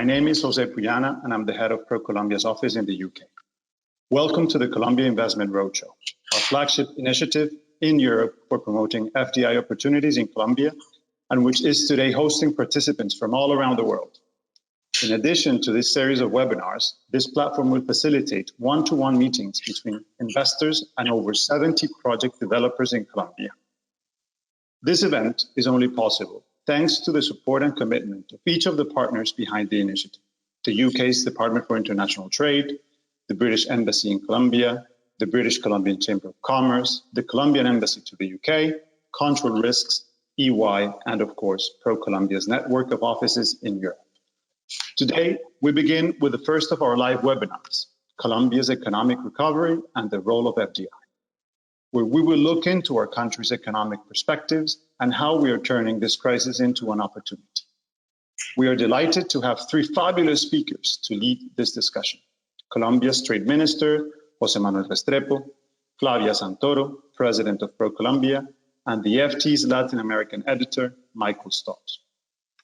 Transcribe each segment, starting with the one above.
My name is Jose Puyana, and I'm the head of ProColombia's office in the UK. Welcome to the Colombia Investment Roadshow, our flagship initiative in Europe for promoting FDI opportunities in Colombia, and which is today hosting participants from all around the world. In addition to this series of webinars, this platform will facilitate one-to-one meetings between investors and over 70 project developers in Colombia. This event is only possible thanks to the support and commitment of each of the partners behind the initiative: the UK's Department for International Trade, the British Embassy in Colombia, the British Colombian Chamber of Commerce, the Colombian Embassy to the UK, Control Risks, EY, and of course, ProColombia's network of offices in Europe. Today, we begin with the first of our live webinars, Colombia's economic recovery and the role of FDI, where we will look into our country's economic perspectives and how we are turning this crisis into an opportunity. We are delighted to have three fabulous speakers to lead this discussion: Colombia's Trade Minister, José Manuel Restrepo, Flavia Santoro, President of ProColombia, and the FT's Latin American editor, Michael Stott.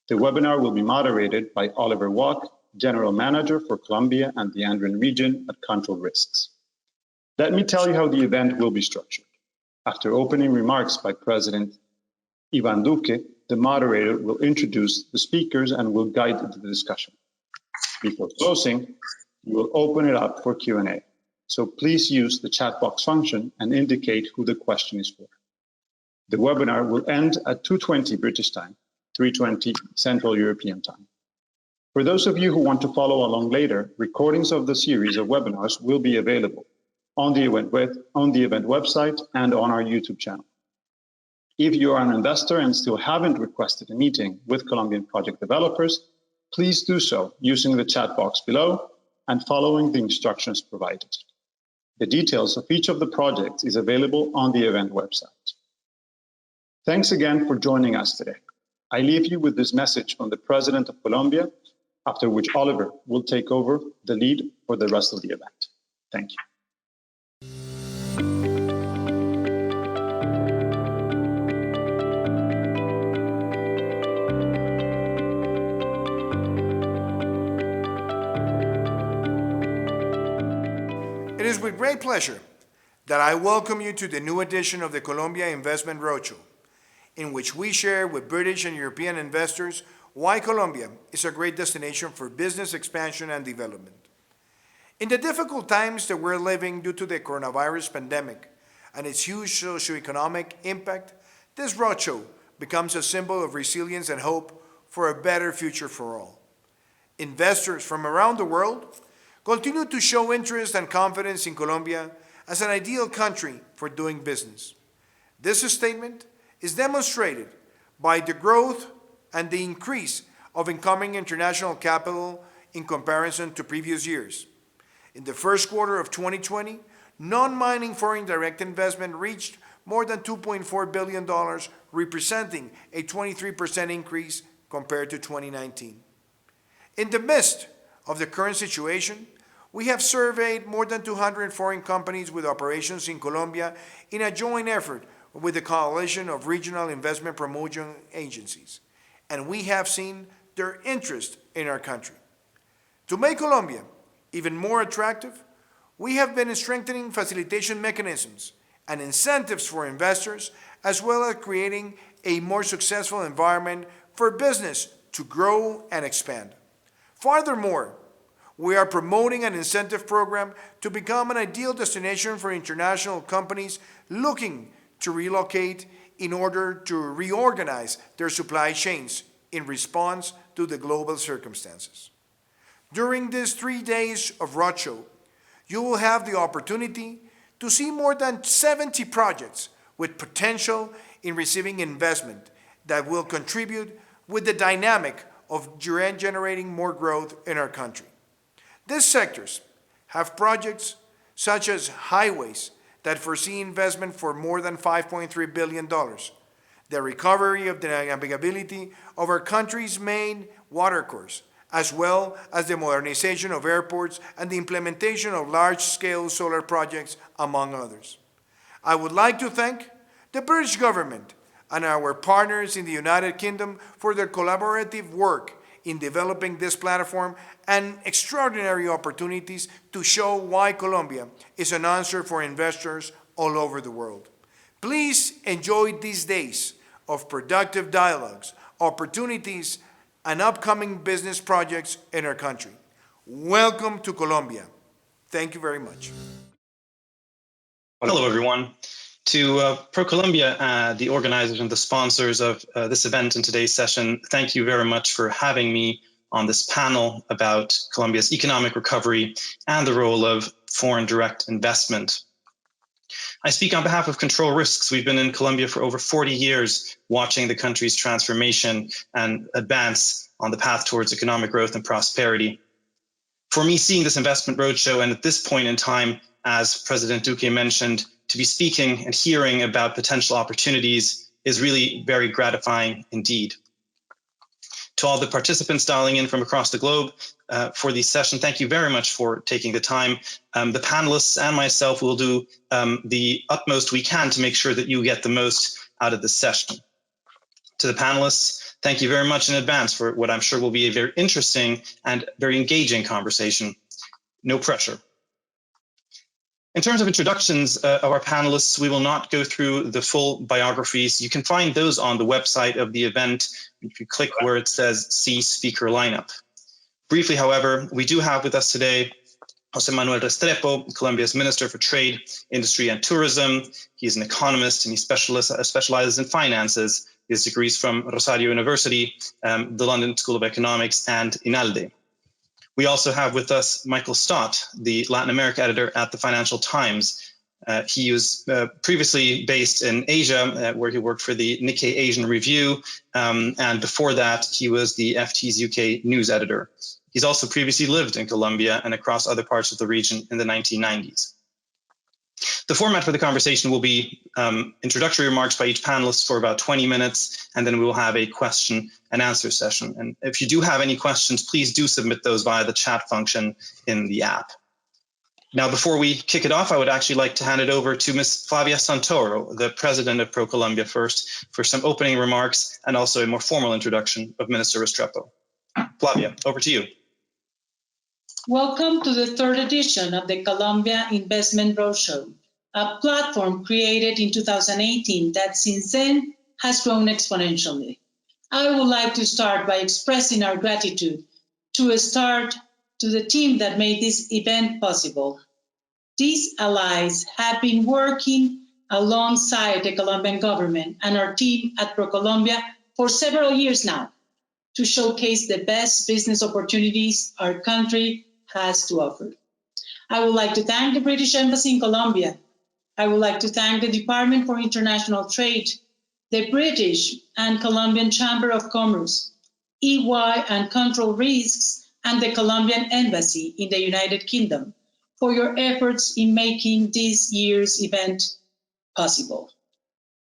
The webinar will be moderated by Oliver Wack, General Manager for Colombia and the Andean region at Control Risks. Let me tell you how the event will be structured. After opening remarks by President Iván Duque, the moderator will introduce the speakers and will guide the discussion. Before closing, we will open it up for Q&A. So please use the chat box function and indicate who the question is for. The webinar will end at 2:20 British time, 3:20 Central European time. For those of you who want to follow along later, recordings of the series of webinars will be available on the event website and on our YouTube channel. If you are an investor and still haven't requested a meeting with Colombian project developers, please do so using the chat box below and following the instructions provided. The details of each of the projects is available on the event website. Thanks again for joining us today. I leave you with this message from the President of Colombia, after which Oliver will take over the lead for the rest of the event. Thank you. It is with great pleasure that I welcome you to the new edition of the Colombia Investment Roadshow, in which we share with British and European investors why Colombia is a great destination for business expansion and development. In the difficult times that we're living due to the coronavirus pandemic and its huge socioeconomic impact, this roadshow becomes a symbol of resilience and hope for a better future for all. Investors from around the world continue to show interest and confidence in Colombia as an ideal country for doing business. This statement is demonstrated by the growth and the increase of incoming international capital in comparison to previous years. In the first quarter of 2020, non-mining foreign direct investment reached more than $2.4 billion, representing a 23% increase compared to 2019. In the midst of the current situation, we have surveyed more than 200 foreign companies with operations in Colombia in a joint effort with the Coalition of Regional Investment Promotion Agencies, and we have seen their interest in our country. To make Colombia even more attractive, we have been strengthening facilitation mechanisms and incentives for investors, as well as creating a more successful environment for business to grow and expand. Furthermore, we are promoting an incentive program to become an ideal destination for international companies looking to relocate in order to reorganize their supply chains in response to the global circumstances. During these 3 days of roadshow, you will have the opportunity to see more than 70 projects with potential in receiving investment that will contribute with the dynamic of generating more growth in our country. These sectors have projects such as highways that foresee investment for more than $5.3 billion, the recovery of the navigability of our country's main watercourse, as well as the modernization of airports and the implementation of large-scale solar projects, among others. I would like to thank the British government and our partners in the United Kingdom for their collaborative work in developing this platform and extraordinary opportunities to show why Colombia is an answer for investors all over the world. Please enjoy these days of productive dialogues, opportunities, and upcoming business projects in our country. Welcome to Colombia. Thank you very much. Hello, everyone. To ProColombia, the organizers and the sponsors of this event and today's session, thank you very much for having me on this panel about Colombia's economic recovery and the role of foreign direct investment. I speak on behalf of Control Risks. We've been in Colombia for over 40 years, watching the country's transformation and advance on the path towards economic growth and prosperity. For me, seeing this investment roadshow, and at this point in time, as President Duque mentioned, to be speaking and hearing about potential opportunities is really very gratifying indeed. To all the participants dialing in from across the globe for this session, thank you very much for taking the time. The panelists and myself will do the utmost we can to make sure that you get the most out of this session. To the panelists, thank you very much in advance for what I'm sure will be a very interesting and very engaging conversation. No pressure. In terms of introductions of our panelists, we will not go through the full biographies. You can find those on the website of the event if you click where it says See Speaker Lineup. Briefly, however, we do have with us today Jose Manuel Restrepo, Colombia's Minister for Trade, Industry and Tourism. He's an economist and he specializes in finances. He has degrees from Rosario University, the London School of Economics, and INALDE. We also have with us Michael Stott, the Latin America editor at the Financial Times. He was previously based in Asia, where he worked for the Nikkei Asian Review, and before that, he was the FT's UK news editor. He's also previously lived in Colombia and across other parts of the region in the 1990s. The format for the conversation will be introductory remarks by each panelist for about 20 minutes, and then we will have a question and answer session. And if you do have any questions, please do submit those via the chat function in the app. Now, before we kick it off, I would actually like to hand it over to Ms. Flavia Santoro, the president of ProColombia first, for some opening remarks and also a more formal introduction of Minister Restrepo. Flavia, over to you. Welcome to the third edition of the Colombia Investment Roadshow, a platform created in 2018 that since then has grown exponentially. I would like to start by expressing our gratitude to the team that made this event possible. These allies have been working alongside the Colombian government and our team at ProColombia for several years now to showcase the best business opportunities our country has to offer. I would like to thank the British Embassy in Colombia. I would like to thank the Department for International Trade, the British and Colombian Chamber of Commerce, EY and Control Risks, and the Colombian Embassy in the United Kingdom for your efforts in making this year's event possible.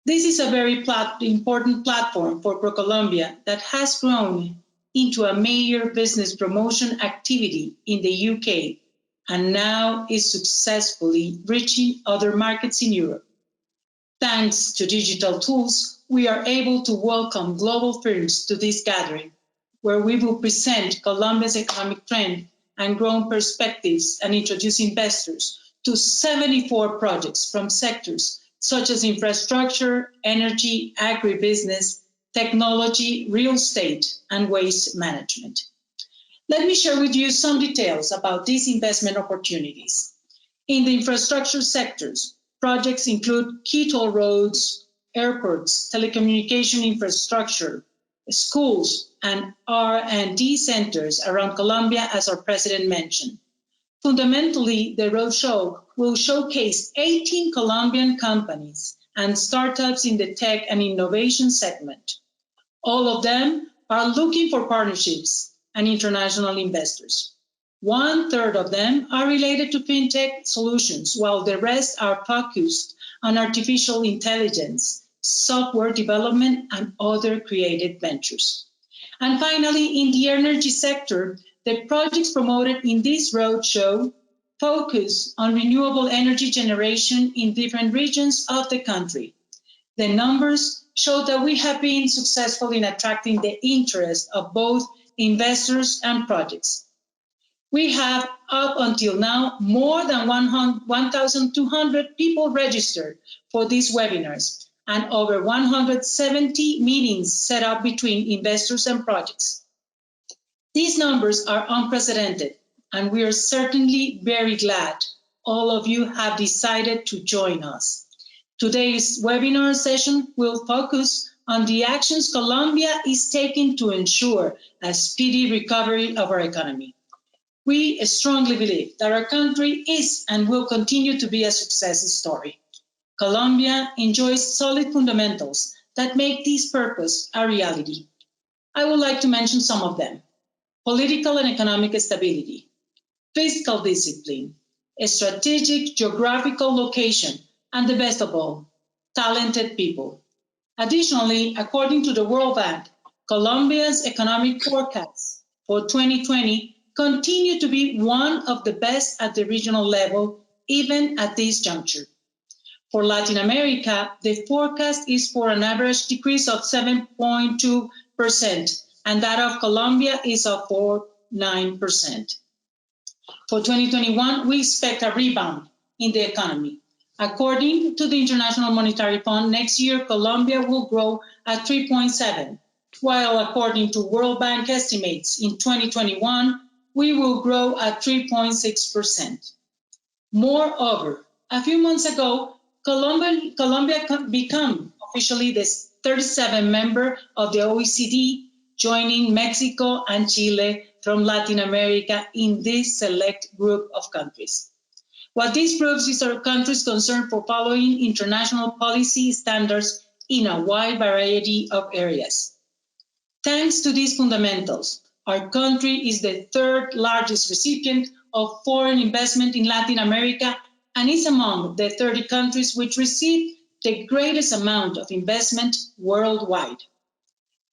This is a very important platform for ProColombia that has grown into a major business promotion activity in the UK and now is successfully reaching other markets in Europe. Thanks to digital tools, we are able to welcome global firms to this gathering, where we will present Colombia's economic trend and growth perspectives and introduce investors to 74 projects from sectors such as infrastructure, energy, agribusiness, technology, real estate, and waste management. Let me share with you some details about these investment opportunities. In the infrastructure sectors, projects include key toll roads, airports, telecommunication infrastructure, schools, and R&D centers around Colombia, as our president mentioned. Fundamentally, the roadshow will showcase 18 Colombian companies and startups in the tech and innovation segment. All of them are looking for partnerships and international investors. 1/3 of them are related to fintech solutions, while the rest are focused on artificial intelligence, software development, and other creative ventures. And finally, in the energy sector, the projects promoted in this roadshow focus on renewable energy generation in different regions of the country. The numbers show that we have been successful in attracting the interest of both investors, and projects. We have, up until now, more than 1,200 people registered for these webinars and over 170 meetings set up between investors and projects. These numbers are unprecedented, and we are certainly very glad all of you have decided to join us. Today's webinar session will focus on the actions Colombia is taking to ensure a speedy recovery of our economy. We strongly believe that our country is and will continue to be a success story. Colombia enjoys solid fundamentals that make this purpose a reality. I would like to mention some of them: political and economic stability, fiscal discipline, a strategic geographical location, and the best of all, talented people. Additionally, according to the World Bank, Colombia's economic forecasts for 2020 continue to be one of the best at the regional level, even at this juncture. For Latin America, the forecast is for an average decrease of 7.2%, and that of Colombia is of 4.9%. For 2021, we expect a rebound in the economy. According to the International Monetary Fund, next year, Colombia will grow at 3.7%, while according to World Bank estimates, in 2021, we will grow at 3.6%. Moreover, a few months ago, Colombia became officially the 37th member of the OECD, joining Mexico and Chile from Latin America in this select group of countries. What this proves is our country's concern for following international policy standards in a wide variety of areas. Thanks to these fundamentals, our country is the third largest recipient of foreign investment in Latin America and is among the 30 countries which receive the greatest amount of investment worldwide.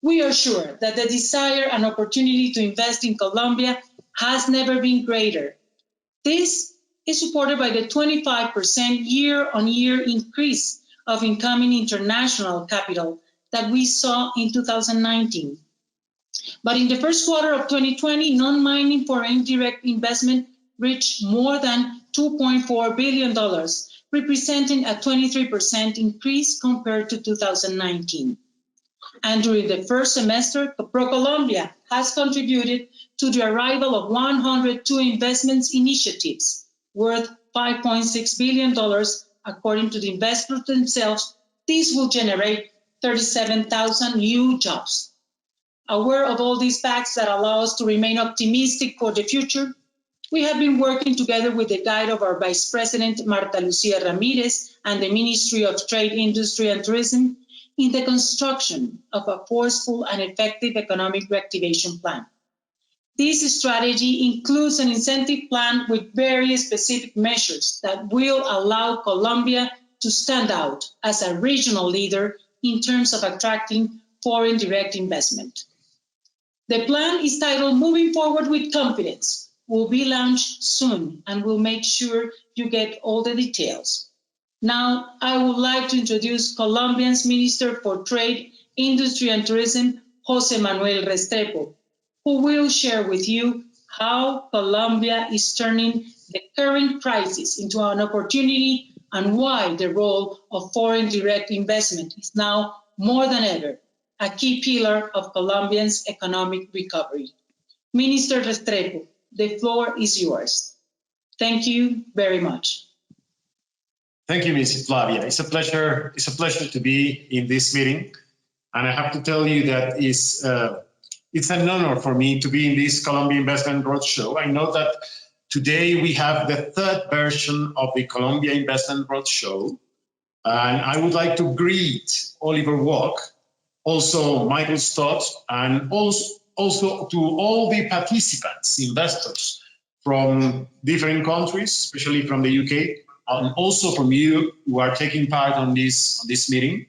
We are sure that the desire and opportunity to invest in Colombia has never been greater. This is supported by the 25% year-on-year increase of incoming international capital that we saw in 2019. But in the first quarter of 2020, non-mining foreign direct investment reached more than $2.4 billion, representing a 23% increase compared to 2019. And during the first semester, ProColombia has contributed to the arrival of 102 investments initiatives worth $5.6 billion. According to the investors themselves, this will generate 37,000 new jobs. Aware of all these facts that allow us to remain optimistic for the future, we have been working together with the guide of our Vice President, Marta Lucia Ramirez, and the Ministry of Trade, Industry, and Tourism in the construction of a forceful and effective economic reactivation plan. This strategy includes an incentive plan with very specific measures that will allow Colombia to stand out as a regional leader in terms of attracting foreign direct investment. The plan is titled Moving Forward with Confidence, will be launched soon, and we'll make sure you get all the details. Now, I would like to introduce Colombia's Minister for Trade, Industry, and Tourism, Jose Manuel Restrepo, who will share with you how Colombia is turning the current crisis into an opportunity and why the role of foreign direct investment is now more than ever a key pillar of Colombia's economic recovery. Minister Restrepo, the floor is yours. Thank you very much. Thank you, Ms. Flavia. It's a pleasure to be in this meeting. And I have to tell you that it's an honor for me to be in this Colombia Investment Roadshow. I know that today we have the third version of the Colombia Investment Roadshow. And I would like to greet Oliver Wack, also Michael Stott, and also to all the participants, investors from different countries, especially from the UK, and also from you who are taking part on this meeting.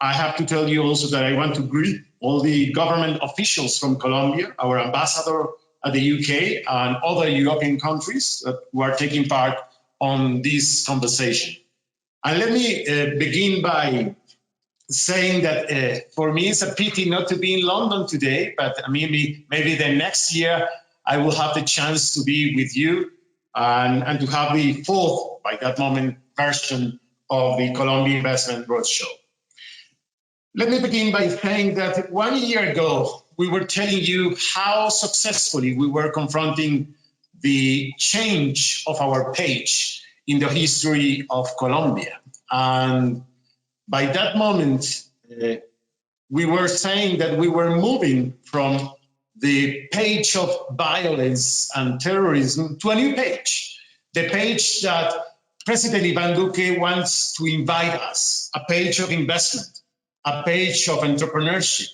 I have to tell you also that I want to greet all the government officials from Colombia, our ambassador at the UK, and other European countries who are taking part on this conversation. And let me begin by saying that for me, it's a pity not to be in London today, but maybe the next year I will have the chance to be with you and to have the fourth, by that moment, version of the Colombia Investment Roadshow. Let me begin by saying that 1 year ago, we were telling you how successfully we were confronting the change of our page in the history of Colombia. And by that moment, we were saying that we were moving from the page of violence and terrorism to a new page, the page that President Iván Duque wants to invite us, a page of investment, a page of entrepreneurship,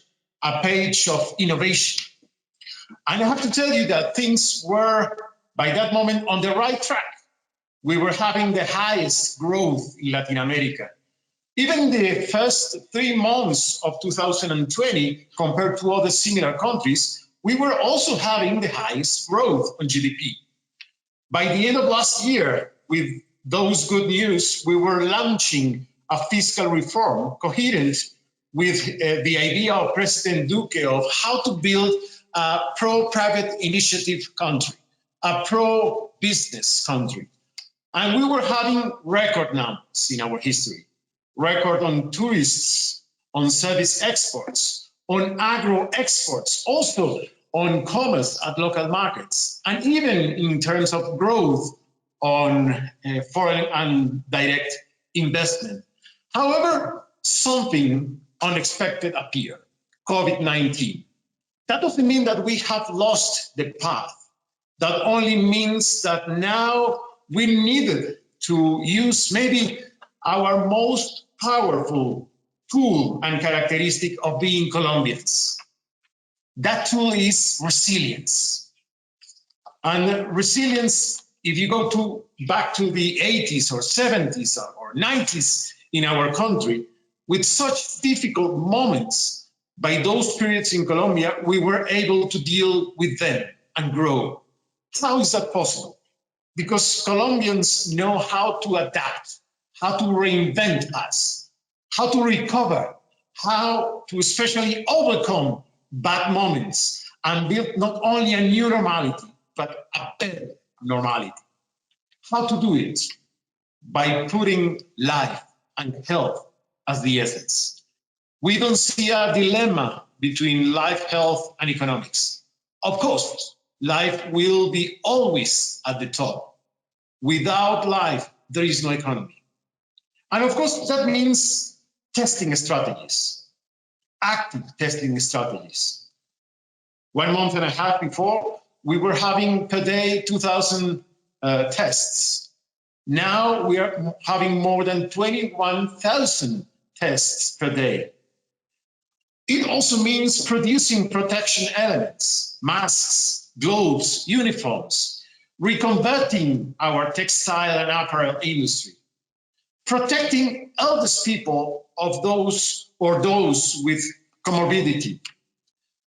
a page of innovation. And I have to tell you that things were, by that moment, on the right track. We were having the highest growth in Latin America. Even the first 3 months of 2020, compared to other similar countries, we were also having the highest growth on GDP. By the end of last year, with those good news, we were launching a fiscal reform coherent with the idea of President Duque of how to build a pro-private initiative country, a pro-business country. And we were having record numbers in our history, record on tourists, on service exports, on agro exports, also on commerce at local markets, and even in terms of growth on foreign and direct investment. However, something unexpected appeared, COVID-19. That doesn't mean that we have lost the path. That only means that now we needed to use maybe our most powerful tool and characteristic of being Colombians. That tool is resilience. And resilience, if you go back to the 80s or 70s or 90s in our country, with such difficult moments, by those periods in Colombia, we were able to deal with them and grow. How is that possible? Because Colombians know how to adapt, how to reinvent us, how to recover, how to especially overcome bad moments and build not only a new normality, but a better normality. How to do it? By putting life and health as the essence. We don't see a dilemma between life, health, and economics. Of course, life will be always at the top. Without life, there is no economy. And of course, that means testing strategies, active testing strategies. 1 month and a half before, we were having per day 2,000 tests. Now we are having more than 21,000 tests per day. It also means producing protection elements, masks, gloves, uniforms, reconverting our textile and apparel industry, protecting eldest people of those with comorbidity.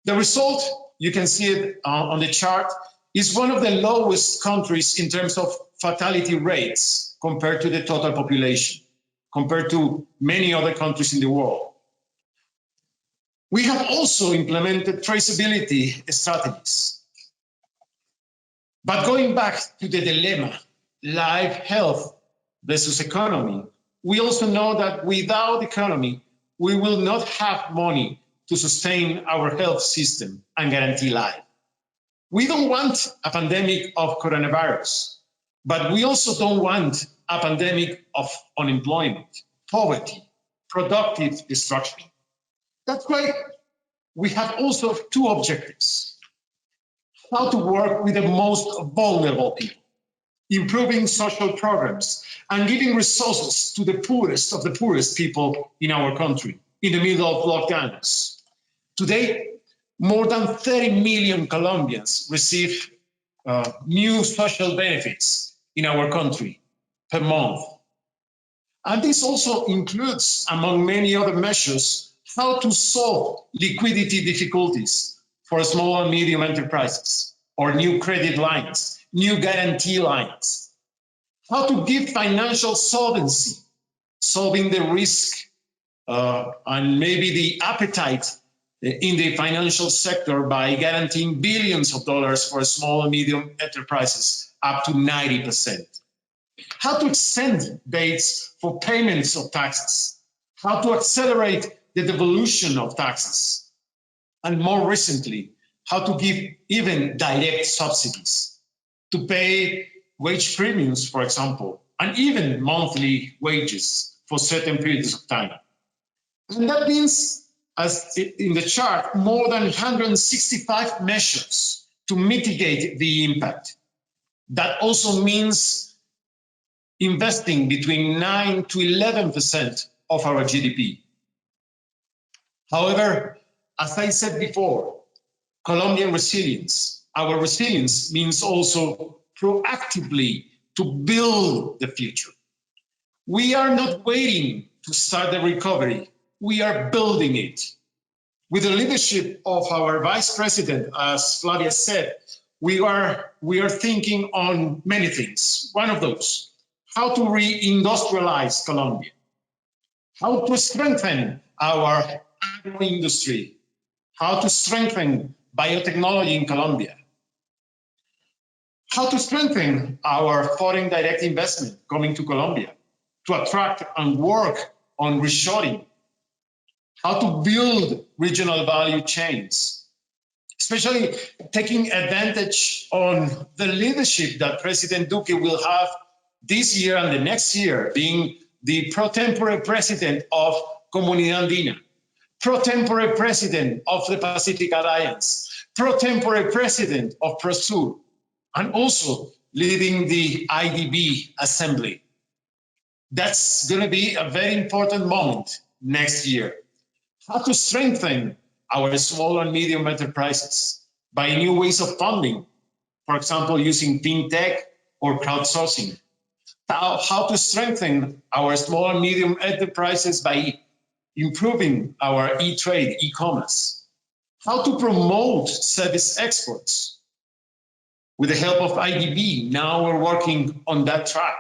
The result, you can see it on the chart, is one of the lowest countries in terms of fatality rates compared to the total population, compared to many other countries in the world. We have also implemented traceability strategies. But going back to the dilemma, life, health versus economy, we also know that without economy, we will not have money to sustain our health system and guarantee life. We don't want a pandemic of coronavirus, but we also don't want a pandemic of unemployment, poverty, productive destruction. That's why we have also 2 objectives. How to work with the most vulnerable people, improving social programs, and giving resources to the poorest of the poorest people in our country in the middle of lockdowns. Today, more than 30 million Colombians receive new social benefits in our country per month. And this also includes, among many other measures, how to solve liquidity difficulties for small and medium enterprises, or new credit lines, new guarantee lines, how to give financial solvency, solving the risk and maybe the appetite in the financial sector by guaranteeing billions of dollars for small and medium enterprises, up to 90%. How to extend dates for payments of taxes, how to accelerate the devolution of taxes, and more recently, how to give even direct subsidies to pay wage premiums, for example, and even monthly wages for certain periods of time. And that means, as in the chart, more than 165 measures to mitigate the impact. That also means investing between 9 to 11% of our GDP. However, as I said before, Colombian resilience, our resilience means also proactively to build the future. We are not waiting to start the recovery, we are building it. With the leadership of our Vice President, as Flavia said, we are thinking on many things. One of those, how to reindustrialize Colombia, how to strengthen our agro industry, how to strengthen biotechnology in Colombia, how to strengthen our foreign direct investment coming to Colombia, to attract and work on reshoring, how to build regional value chains, especially taking advantage on the leadership that President Duque will have this year and the next year, being the pro tempore president of Comunidad Andina, pro tempore president of the Pacific Alliance, pro tempore president of ProSur, and also leading the IDB Assembly. That's going to be a very important moment next year. How to strengthen our small and medium enterprises by new ways of funding, for example, using fintech or crowdsourcing. How to strengthen our small and medium enterprises by improving our e-trade, e-commerce. How to promote service exports. With the help of IDB, now we're working on that track,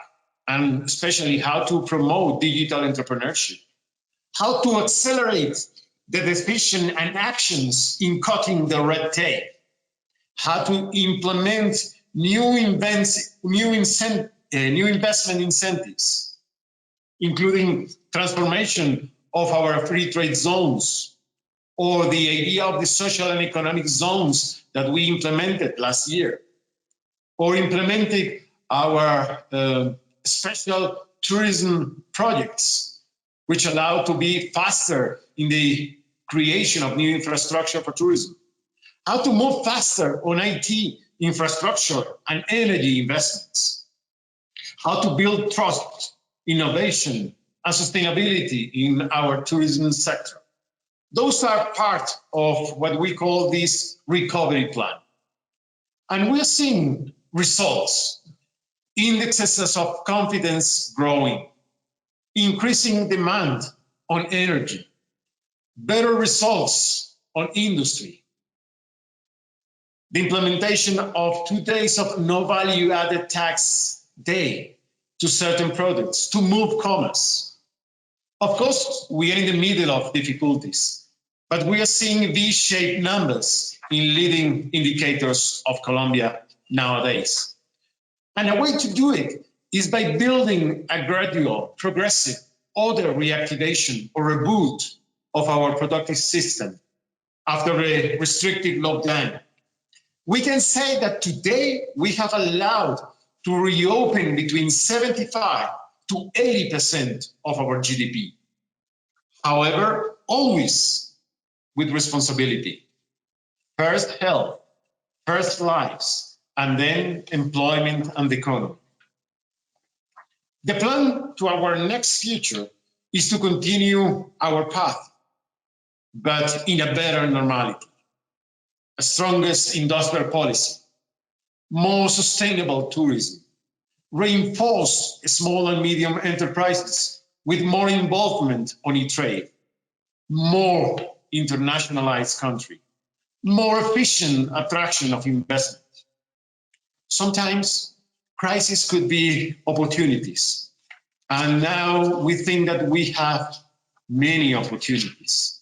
and especially how to promote digital entrepreneurship. How to accelerate the decision and actions in cutting the red tape. How to implement new investment incentives, including transformation of our free trade zones, or the idea of the social and economic zones that we implemented last year, or implementing our special tourism projects, which allow to be faster in the creation of new infrastructure for tourism. How to move faster on IT infrastructure and energy investments. How to build trust, innovation, and sustainability in our tourism sector. Those are part of what we call this recovery plan. And we're seeing results, indexes of confidence growing, increasing demand on energy, better results on industry, the implementation of 2 days of no value added tax day to certain products to move commerce. Of course, we are in the middle of difficulties, but we are seeing V-shaped numbers in leading indicators of Colombia nowadays. And a way to do it is by building a gradual, progressive order reactivation or reboot of our productive system after a restrictive lockdown. We can say that today we have allowed to reopen between 75 to 80% of our GDP. However, always with responsibility. First health, first lives, and then employment and the economy. The plan to our next future is to continue our path, but in a better normality. A strongest industrial policy, more sustainable tourism, reinforce small and medium enterprises with more involvement on e-trade, more internationalized country, more efficient attraction of investment. Sometimes crises could be opportunities. And now we think that we have many opportunities.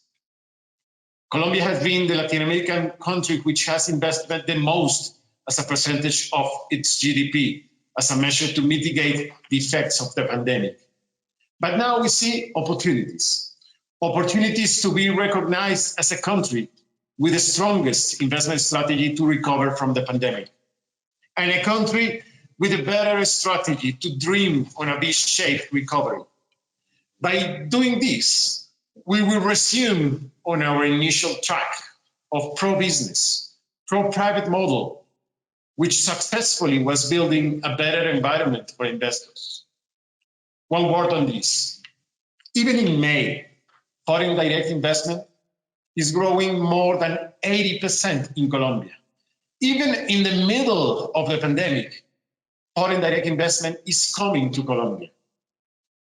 Colombia has been the Latin American country which has invested the most as a percentage of its GDP as a measure to mitigate the effects of the pandemic. But now we see opportunities to be recognized as a country with the strongest investment strategy to recover from the pandemic, and a country with a better strategy to dream on a V-shaped recovery. By doing this, we will resume on our initial track of pro-business, pro-private model, which successfully was building a better environment for investors. One word on this. Even in May, foreign direct investment is growing more than 80% in Colombia. Even in the middle of the pandemic, foreign direct investment is coming to Colombia.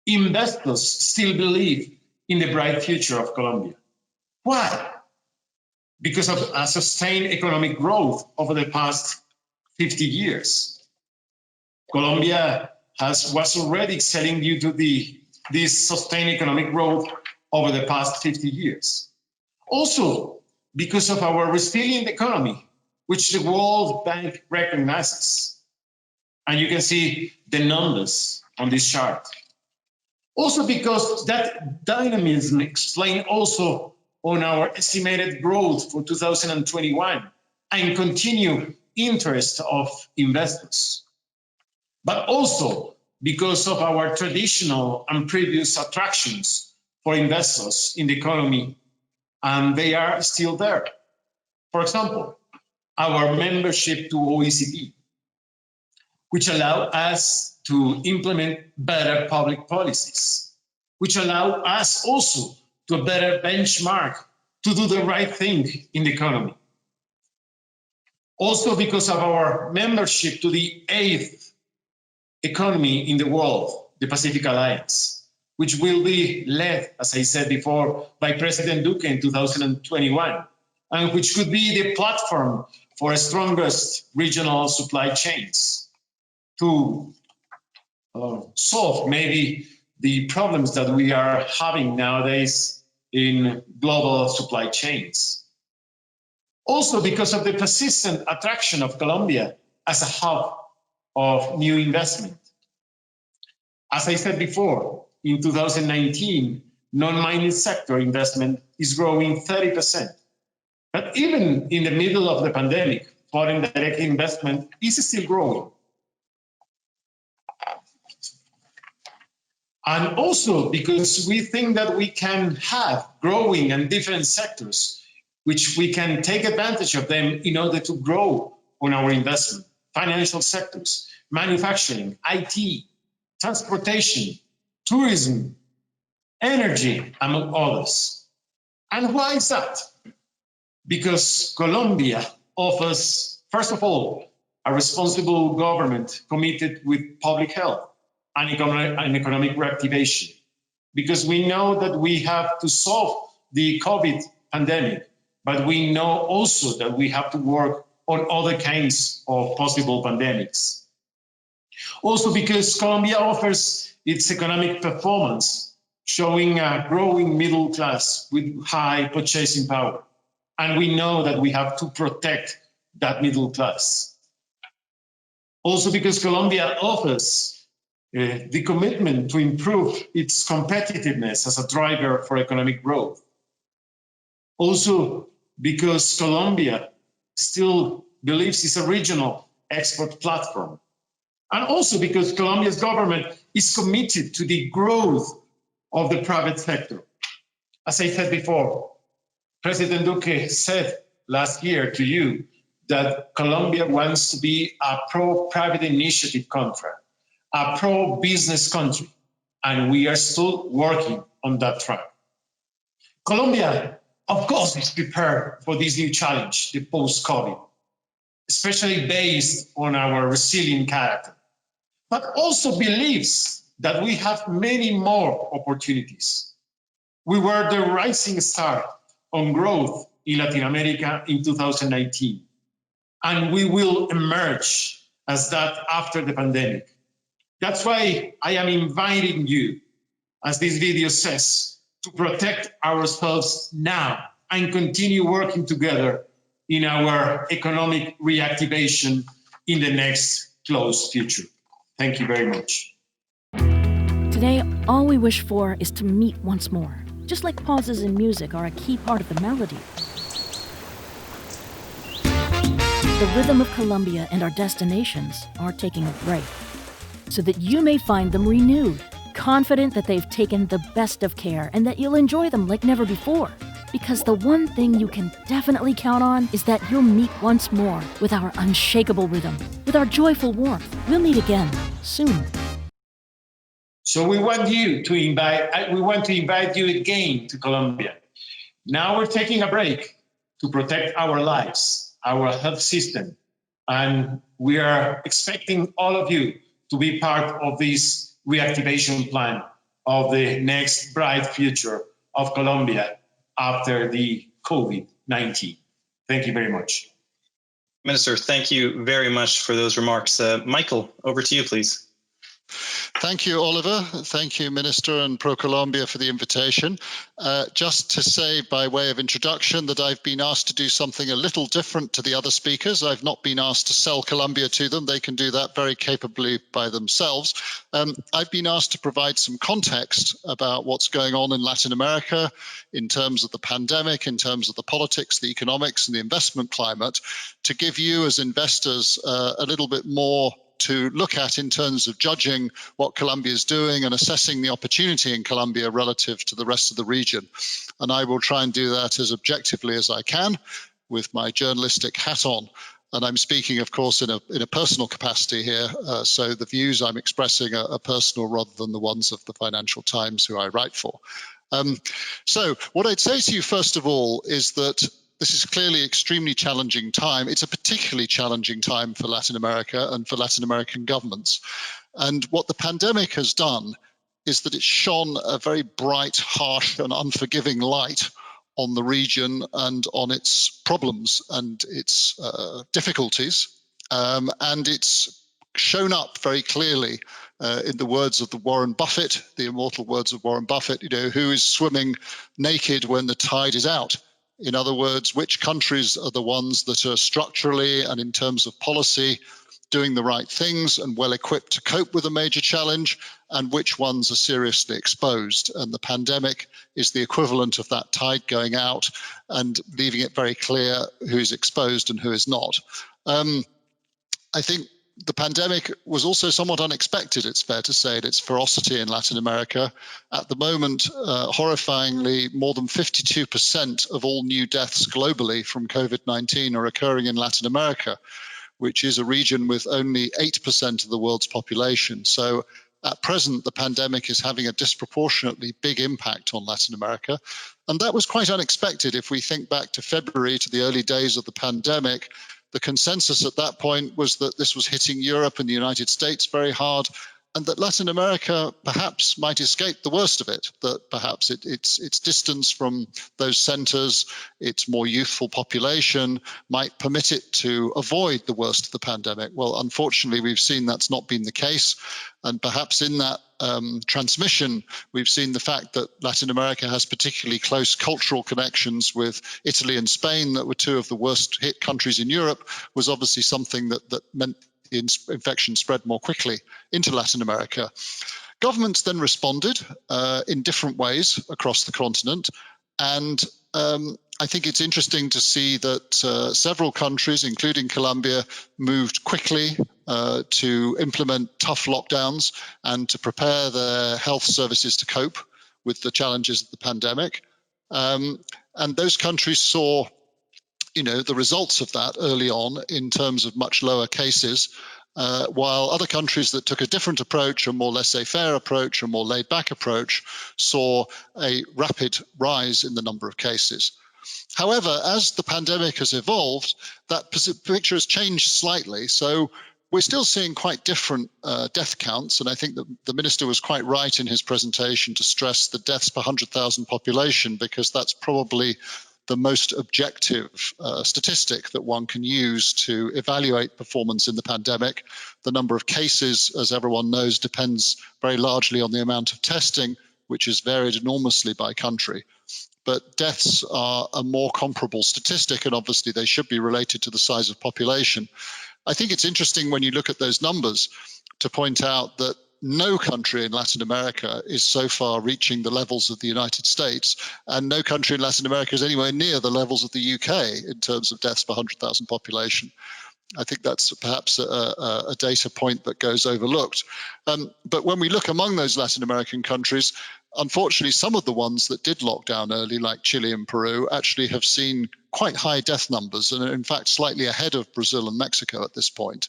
Investors still believe in the bright future of Colombia. Why? Because of a sustained economic growth over the past 50 years. Colombia was already excelling due to this sustained economic growth over the past 50 years. Also, because of our resilient economy, which the World Bank recognizes. And you can see the numbers on this chart. Also because that dynamism explains also on our estimated growth for 2021 and continued interest of investors. But also because of our traditional and previous attractions for investors in the economy, and they are still there. For example, our membership to OECD, which allow us to implement better public policies, which allow us also to better benchmark to do the right thing in the economy. Also because of our membership to the 8th economy in the world, the Pacific Alliance, which will be led, as I said before, by President Duque in 2021, and which could be the platform for strongest regional supply chains to solve maybe the problems that we are having nowadays in global supply chains. Also because of the persistent attraction of Colombia as a hub of new investment. As I said before, in 2019, non-mining sector investment is growing 30%. But even in the middle of the pandemic, foreign direct investment is still growing. And also because we think that we can have growing and different sectors, which we can take advantage of them in order to grow on our investment. Financial sectors, manufacturing, IT, transportation, tourism, energy, among others. And why is that? Because Colombia offers, first of all, a responsible government committed with public health and economic reactivation. Because we know that we have to solve the COVID pandemic, but we know also that we have to work on other kinds of possible pandemics. Also because Colombia offers its economic performance, showing a growing middle class with high purchasing power. And we know that we have to protect that middle class. Also because Colombia offers the commitment to improve its competitiveness as a driver for economic growth. Also because Colombia still believes it's a regional export platform. And also because Colombia's government is committed to the growth of the private sector. As I said before, President Duque said last year to you that Colombia wants to be a pro-private initiative country, a pro-business country, and we are still working on that track. Colombia, of course, is prepared for this new challenge, the post-COVID, especially based on our resilient character, but also believes that we have many more opportunities. We were the rising star on growth in Latin America in 2019, and we will emerge as that after the pandemic. That's why I am inviting you, as this video says, to protect ourselves now and continue working together in our economic reactivation in the next close future. Thank you very much. Today, all we wish for is to meet once more, just like pauses in music are a key part of the melody. The rhythm of Colombia and our destinations are taking a break, so that you may find them renewed, confident that they've taken the best of care and that you'll enjoy them like never before. Because the one thing you can definitely count on is that you'll meet once more with our unshakable rhythm, with our joyful warmth. We'll meet again soon. So we want to invite you again to Colombia. Now we're taking a break to protect our lives, our health system, and we are expecting all of you to be part of this reactivation plan of the next bright future of Colombia after the COVID-19. Thank you very much. Minister, thank you very much for those remarks. Michael, over to you, please. Thank you, Oliver. Thank you, Minister and ProColombia, for the invitation. Just to say by way of introduction that I've been asked to do something a little different to the other speakers. I've not been asked to sell Colombia to them. They can do that very capably by themselves. I've been asked to provide some context about what's going on in Latin America in terms of the pandemic, in terms of the politics, the economics, and the investment climate, to give you as investors a little bit more to look at in terms of judging what Colombia is doing and assessing the opportunity in Colombia relative to the rest of the region. And I will try and do that as objectively as I can with my journalistic hat on. And I'm speaking, of course, in a personal capacity here. So the views I'm expressing are personal rather than the ones of the Financial Times, who I write for. So what I'd say to you, first of all, is that this is clearly an extremely challenging time. It's a particularly challenging time for Latin America and for Latin American governments. And what the pandemic has done is that it's shone a very bright, harsh, and unforgiving light on the region and on its problems and its difficulties. And it's shown up very clearly in the words of the Warren Buffett, the immortal words of Warren Buffett, who is swimming naked when the tide is out. In other words, which countries are the ones that are structurally and in terms of policy doing the right things and well equipped to cope with a major challenge, and which ones are seriously exposed. And the pandemic is the equivalent of that tide going out and leaving it very clear who is exposed and who is not. I think the pandemic was also somewhat unexpected, it's fair to say, its ferocity in Latin America. At the moment, horrifyingly, more than 52% of all new deaths globally from COVID-19 are occurring in Latin America, which is a region with only 8% of the world's population. So at present, the pandemic is having a disproportionately big impact on Latin America. And that was quite unexpected. If we think back to February, to the early days of the pandemic, the consensus at that point was that this was hitting Europe and the United States very hard, and that Latin America perhaps might escape the worst of it, that perhaps its distance from those centers, its more youthful population might permit it to avoid the worst of the pandemic. Well, unfortunately, we've seen that's not been the case. And perhaps in that transmission, we've seen the fact that Latin America has particularly close cultural connections with Italy and Spain, that were two of the worst hit countries in Europe, was obviously something that meant the infection spread more quickly into Latin America. Governments then responded in different ways across the continent. And I think it's interesting to see that several countries, including Colombia, moved quickly to implement tough lockdowns and to prepare their health services to cope with the challenges of the pandemic. And those countries saw the results of that early on in terms of much lower cases, while other countries that took a different approach, a more laissez-faire approach, a more laid-back approach, saw a rapid rise in the number of cases. However, as the pandemic has evolved, that picture has changed slightly. So we're still seeing quite different death counts, and I think that the minister was quite right in his presentation to stress the deaths per 100,000 population, because that's probably the most objective statistic that one can use to evaluate performance in the pandemic. The number of cases, as everyone knows, depends very largely on the amount of testing, which has varied enormously by country. But deaths are a more comparable statistic, and obviously they should be related to the size of population. I think it's interesting when you look at those numbers to point out that no country in Latin America is so far reaching the levels of the United States, and no country in Latin America is anywhere near the levels of the UK in terms of deaths per 100,000 population. I think that's perhaps a data point that goes overlooked. But when we look among those Latin American countries, unfortunately, some of the ones that did lock down early, like Chile and Peru, actually have seen quite high death numbers and are in fact slightly ahead of Brazil and Mexico at this point.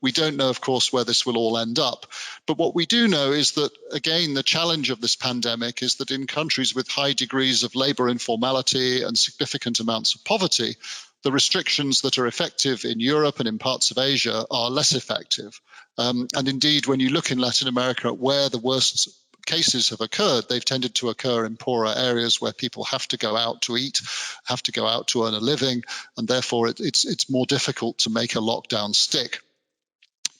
We don't know, of course, where this will all end up. But what we do know is that, again, the challenge of this pandemic is that in countries with high degrees of labor informality and significant amounts of poverty, the restrictions that are effective in Europe and in parts of Asia are less effective. And indeed, when you look in Latin America at where the worst cases have occurred, they've tended to occur in poorer areas where people have to go out to eat, have to go out to earn a living, and therefore it's more difficult to make a lockdown stick.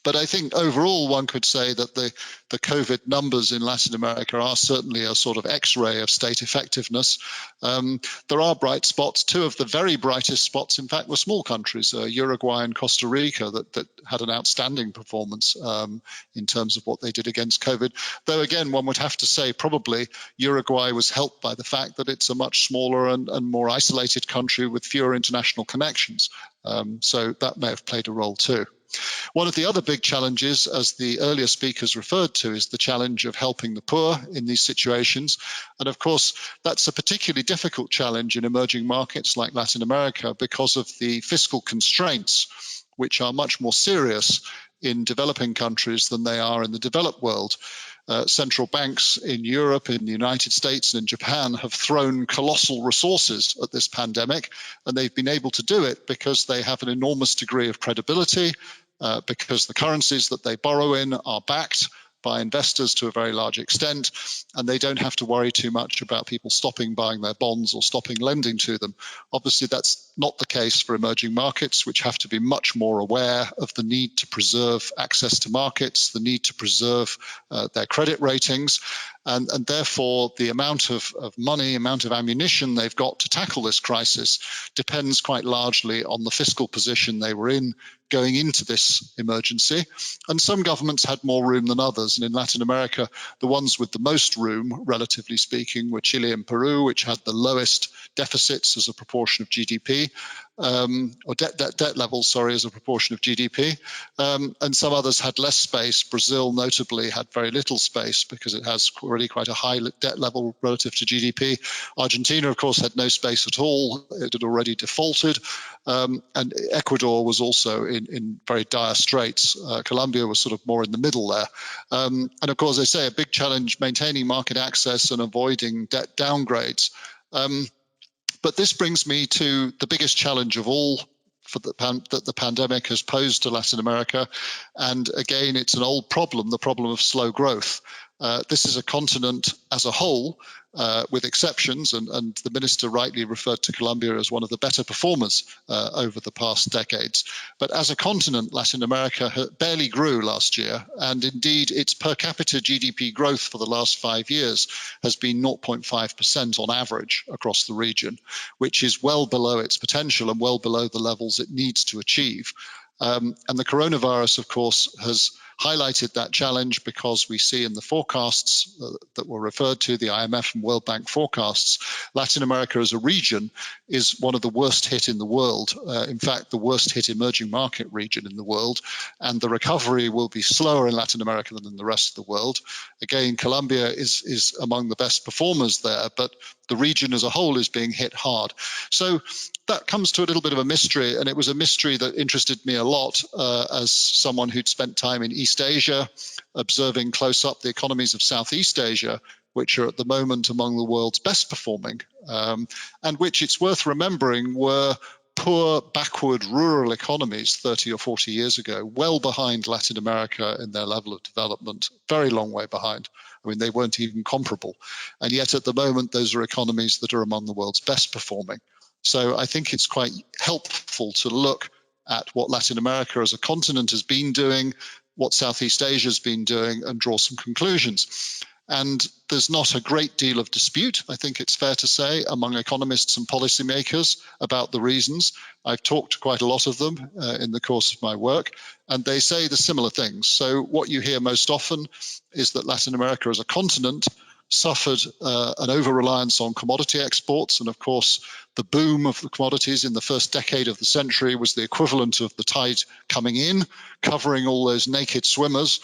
But I think overall one could say that the COVID numbers in Latin America are certainly a sort of X-ray of state effectiveness. There are bright spots. Two of the very brightest spots, in fact, were small countries, Uruguay and Costa Rica, that had an outstanding performance in terms of what they did against COVID. Though, again, one would have to say probably Uruguay was helped by the fact that it's a much smaller and more isolated country with fewer international connections. So that may have played a role too. One of the other big challenges, as the earlier speakers referred to, is the challenge of helping the poor in these situations. And of course, that's a particularly difficult challenge in emerging markets like Latin America because of the fiscal constraints, which are much more serious in developing countries than they are in the developed world. Central banks in Europe, in the United States, and in Japan have thrown colossal resources at this pandemic, and they've been able to do it because they have an enormous degree of credibility, because the currencies that they borrow in are backed by investors to a very large extent, and they don't have to worry too much about people stopping buying their bonds or stopping lending to them. Obviously, that's not the case for emerging markets, which have to be much more aware of the need to preserve access to markets, the need to preserve their credit ratings, and therefore the amount of money, amount of ammunition they've got to tackle this crisis depends quite largely on the fiscal position they were in going into this emergency. And some governments had more room than others. And in Latin America, the ones with the most room, relatively speaking, were Chile and Peru, which had the lowest deficits as a proportion of GDP, or debt levels, sorry, as a proportion of GDP. And some others had less space. Brazil, notably, had very little space because it has already quite a high debt level relative to GDP. Argentina, of course, had no space at all. It had already defaulted. And Ecuador was also in very dire straits. Colombia was sort of more in the middle there. And of course, they say a big challenge maintaining market access and avoiding debt downgrades. But this brings me to the biggest challenge of all that the pandemic has posed to Latin America. And again, it's an old problem, the problem of slow growth. This is a continent as a whole, with exceptions, and the minister rightly referred to Colombia as one of the better performers over the past decades. But as a continent, Latin America barely grew last year, and indeed its per capita GDP growth for the last 5 years has been 0.5% on average across the region, which is well below its potential and well below the levels it needs to achieve. And the coronavirus, of course, has highlighted that challenge because we see in the forecasts that were referred to, the IMF and World Bank forecasts, Latin America as a region is one of the worst hit in the world. In fact, the worst hit emerging market region in the world. And the recovery will be slower in Latin America than in the rest of the world. Again, Colombia is among the best performers there, but the region as a whole is being hit hard. So that comes to a little bit of a mystery, and it was a mystery that interested me a lot as someone who'd spent time in East Asia, observing close up the economies of Southeast Asia, which are at the moment among the world's best performing, and which, it's worth remembering, were poor, backward rural economies 30 or 40 years ago, well behind Latin America in their level of development, very long way behind. I mean, they weren't even comparable. And yet at the moment, those are economies that are among the world's best performing. So I think it's quite helpful to look at what Latin America as a continent has been doing, what Southeast Asia has been doing, and draw some conclusions. And there's not a great deal of dispute, I think it's fair to say, among economists and policymakers about the reasons. I've talked to quite a lot of them in the course of my work, and they say the similar things. So what you hear most often is that Latin America as a continent suffered an over-reliance on commodity exports. And of course, the boom of the commodities in the first decade of the century was the equivalent of the tide coming in, covering all those naked swimmers,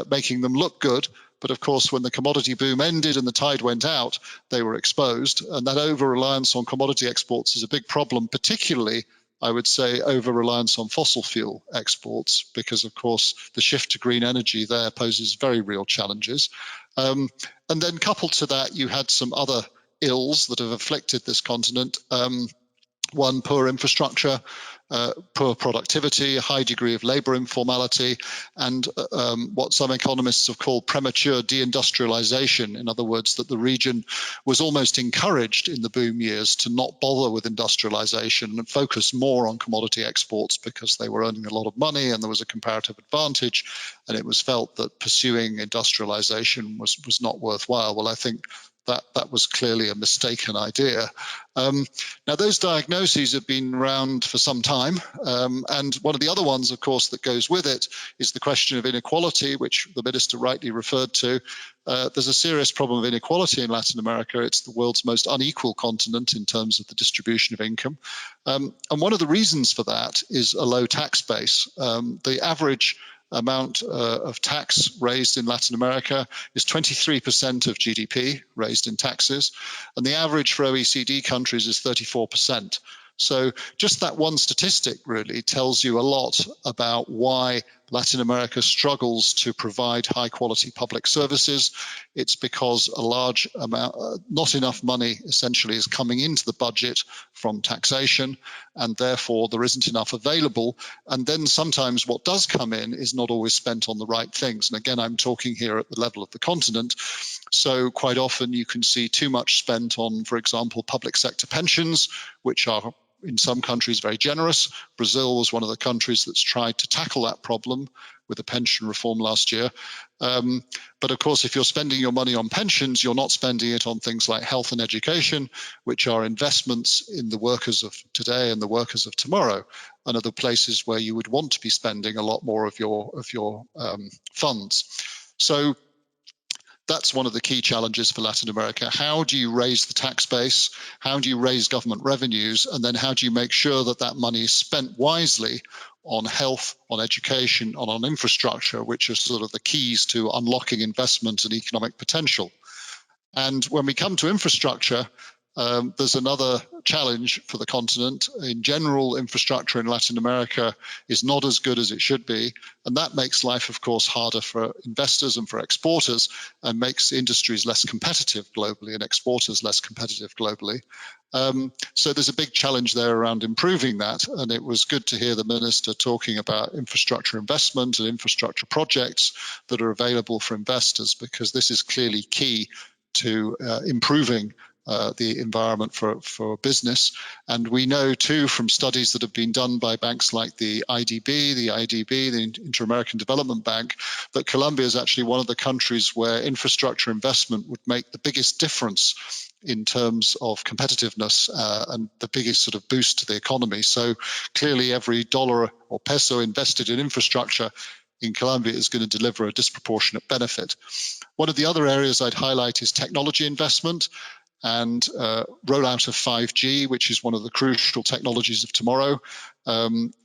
making them look good. But of course, when the commodity boom ended and the tide went out, they were exposed. And that over-reliance on commodity exports is a big problem, particularly, I would say, over-reliance on fossil fuel exports, because of course, the shift to green energy there poses very real challenges. And then coupled to that, you had some other ills that have afflicted this continent. One, poor infrastructure, poor productivity, a high degree of labor informality, and what some economists have called premature deindustrialization. In other words, that the region was almost encouraged in the boom years to not bother with industrialization and focus more on commodity exports because they were earning a lot of money and there was a comparative advantage, and it was felt that pursuing industrialization was not worthwhile. Well, I think that was clearly a mistaken idea. Now, those diagnoses have been around for some time, and one of the other ones, of course, that goes with it is the question of inequality, which the minister rightly referred to. There's a serious problem of inequality in Latin America. It's the world's most unequal continent in terms of the distribution of income. And one of the reasons for that is a low tax base. The average amount of tax raised in Latin America is 23% of GDP raised in taxes, and the average for OECD countries is 34%. So just that one statistic really tells you a lot about why Latin America struggles to provide high quality public services. It's because a large amount, not enough money essentially is coming into the budget from taxation, and therefore there isn't enough available. And then sometimes what does come in is not always spent on the right things. And again, I'm talking here at the level of the continent. So quite often you can see too much spent on, for example, public sector pensions, which are in some countries very generous. Brazil was one of the countries that's tried to tackle that problem with the pension reform last year. But of course, if you're spending your money on pensions, you're not spending it on things like health and education, which are investments in the workers of today and the workers of tomorrow, and are the places where you would want to be spending a lot more of your funds. So that's one of the key challenges for Latin America. How do you raise the tax base? How do you raise government revenues? And then how do you make sure that that money is spent wisely on health, on education, and on infrastructure, which are sort of the keys to unlocking investment and economic potential? And when we come to infrastructure, there's another challenge for the continent. In general, infrastructure in Latin America is not as good as it should be, and that makes life, of course, harder for investors and for exporters, and makes industries less competitive globally and exporters less competitive globally. So there's a big challenge there around improving that, and it was good to hear the minister talking about infrastructure investment and infrastructure projects that are available for investors, because this is clearly key to improving the environment for business. And we know too from studies that have been done by banks like the IDB, the Inter-American Development Bank, that Colombia is actually one of the countries where infrastructure investment would make the biggest difference in terms of competitiveness and the biggest sort of boost to the economy. So clearly every dollar or peso invested in infrastructure in Colombia is going to deliver a disproportionate benefit. One of the other areas I'd highlight is technology investment and rollout of 5G, which is one of the crucial technologies of tomorrow.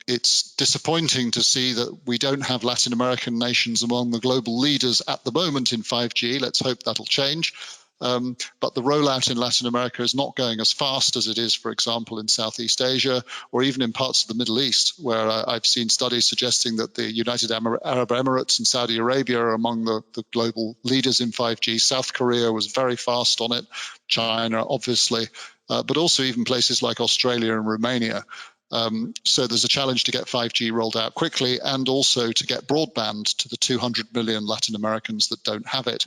It's disappointing to see that we don't have Latin American nations among the global leaders at the moment in 5G. Let's hope that'll change. But the rollout in Latin America is not going as fast as it is, for example, in Southeast Asia or even in parts of the Middle East, where I've seen studies suggesting that the United Arab Emirates and Saudi Arabia are among the global leaders in 5G. South Korea was very fast on it, China, obviously, but also even places like Australia and Romania. So there's a challenge to get 5G rolled out quickly, and also to get broadband to the 200 million Latin Americans that don't have it.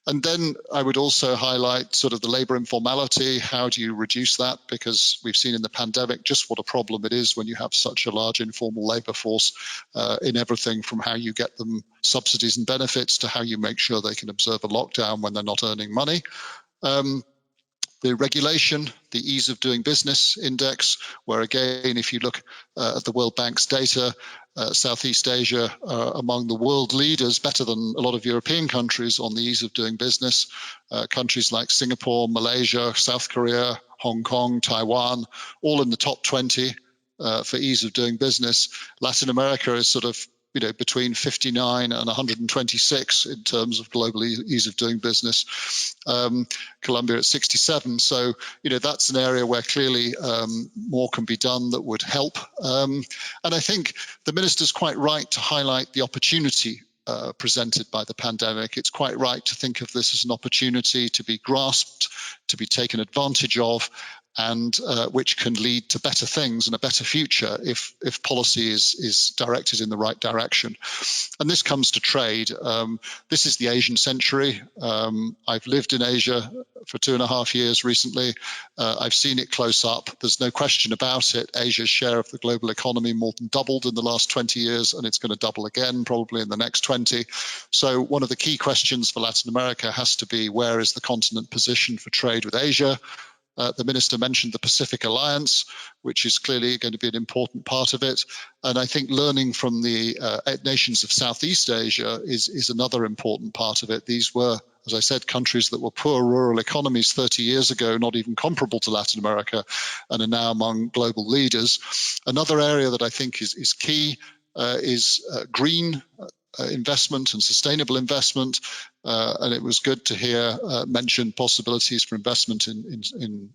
And then I would also highlight sort of the labor informality. How do you reduce that? Because we've seen in the pandemic just what a problem it is when you have such a large informal labor force in everything from how you get them subsidies and benefits to how you make sure they can observe a lockdown when they're not earning money. The regulation, the ease of doing business index, where again, if you look at the World Bank's data, Southeast Asia among the world leaders, better than a lot of European countries on the ease of doing business. Countries like Singapore, Malaysia, South Korea, Hong Kong, Taiwan, all in the top 20 for ease of doing business. Latin America is sort of between 59 and 126 in terms of global ease of doing business. Colombia at 67. So, that's an area where clearly more can be done that would help. And I think the minister's quite right to highlight the opportunity presented by the pandemic. It's quite right to think of this as an opportunity to be grasped, to be taken advantage of, and which can lead to better things and a better future if policy is directed in the right direction. And this comes to trade. This is the Asian century. I've lived in Asia for 2.5 years recently. I've seen it close up. There's no question about it. Asia's share of the global economy more than doubled in the last 20 years, and it's going to double again probably in the next 20. So one of the key questions for Latin America has to be, where is the continent positioned for trade with Asia? The minister mentioned the Pacific Alliance, which is clearly going to be an important part of it. And I think learning from the nations of Southeast Asia is another important part of it. These were, as I said, countries that were poor rural economies 30 years ago, not even comparable to Latin America, and are now among global leaders. Another area that I think is key is green investment and sustainable investment. And it was good to hear mention possibilities for investment in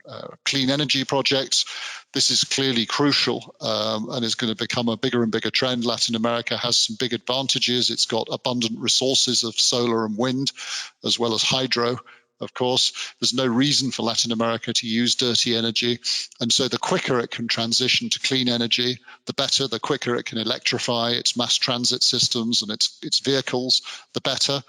clean energy projects. This is clearly crucial and is going to become a bigger and bigger trend. Latin America has some big advantages. It's got abundant resources of solar and wind, as well as hydro. Of course, there's no reason for Latin America to use dirty energy. And so the quicker it can transition to clean energy, the better. The quicker it can electrify its mass transit systems and its vehicles, the better.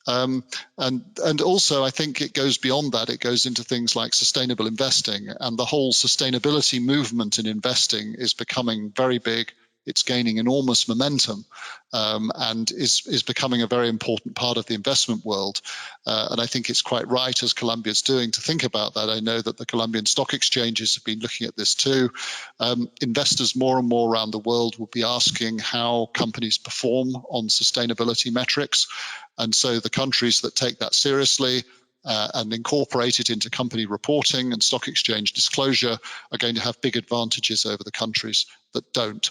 And also, I think it goes beyond that. It goes into things like sustainable investing, and the whole sustainability movement in investing is becoming very big. It's gaining enormous momentum and is becoming a very important part of the investment world. And I think it's quite right, as Colombia's doing, to think about that. I know that the Colombian stock exchanges have been looking at this too. Investors more and more around the world will be asking how companies perform on sustainability metrics. And so the countries that take that seriously and incorporate it into company reporting and stock exchange disclosure are going to have big advantages over the countries that don't.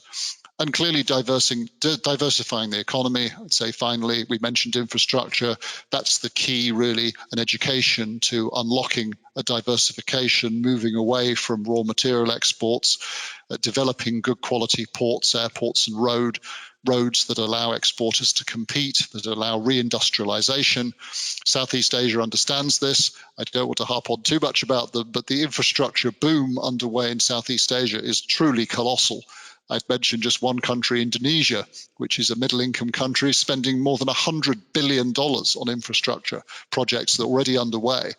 And clearly diversifying the economy. I'd say finally, we mentioned infrastructure. That's the key, really, and education to unlocking a diversification, moving away from raw material exports, developing good quality ports, airports, and roads that allow exporters to compete, that allow reindustrialization. Southeast Asia understands this. I don't want to harp on too much about them, but the infrastructure boom underway in Southeast Asia is truly colossal. I'd mention just one country, Indonesia, which is a middle-income country, spending more than $100 billion on infrastructure projects that are already underway.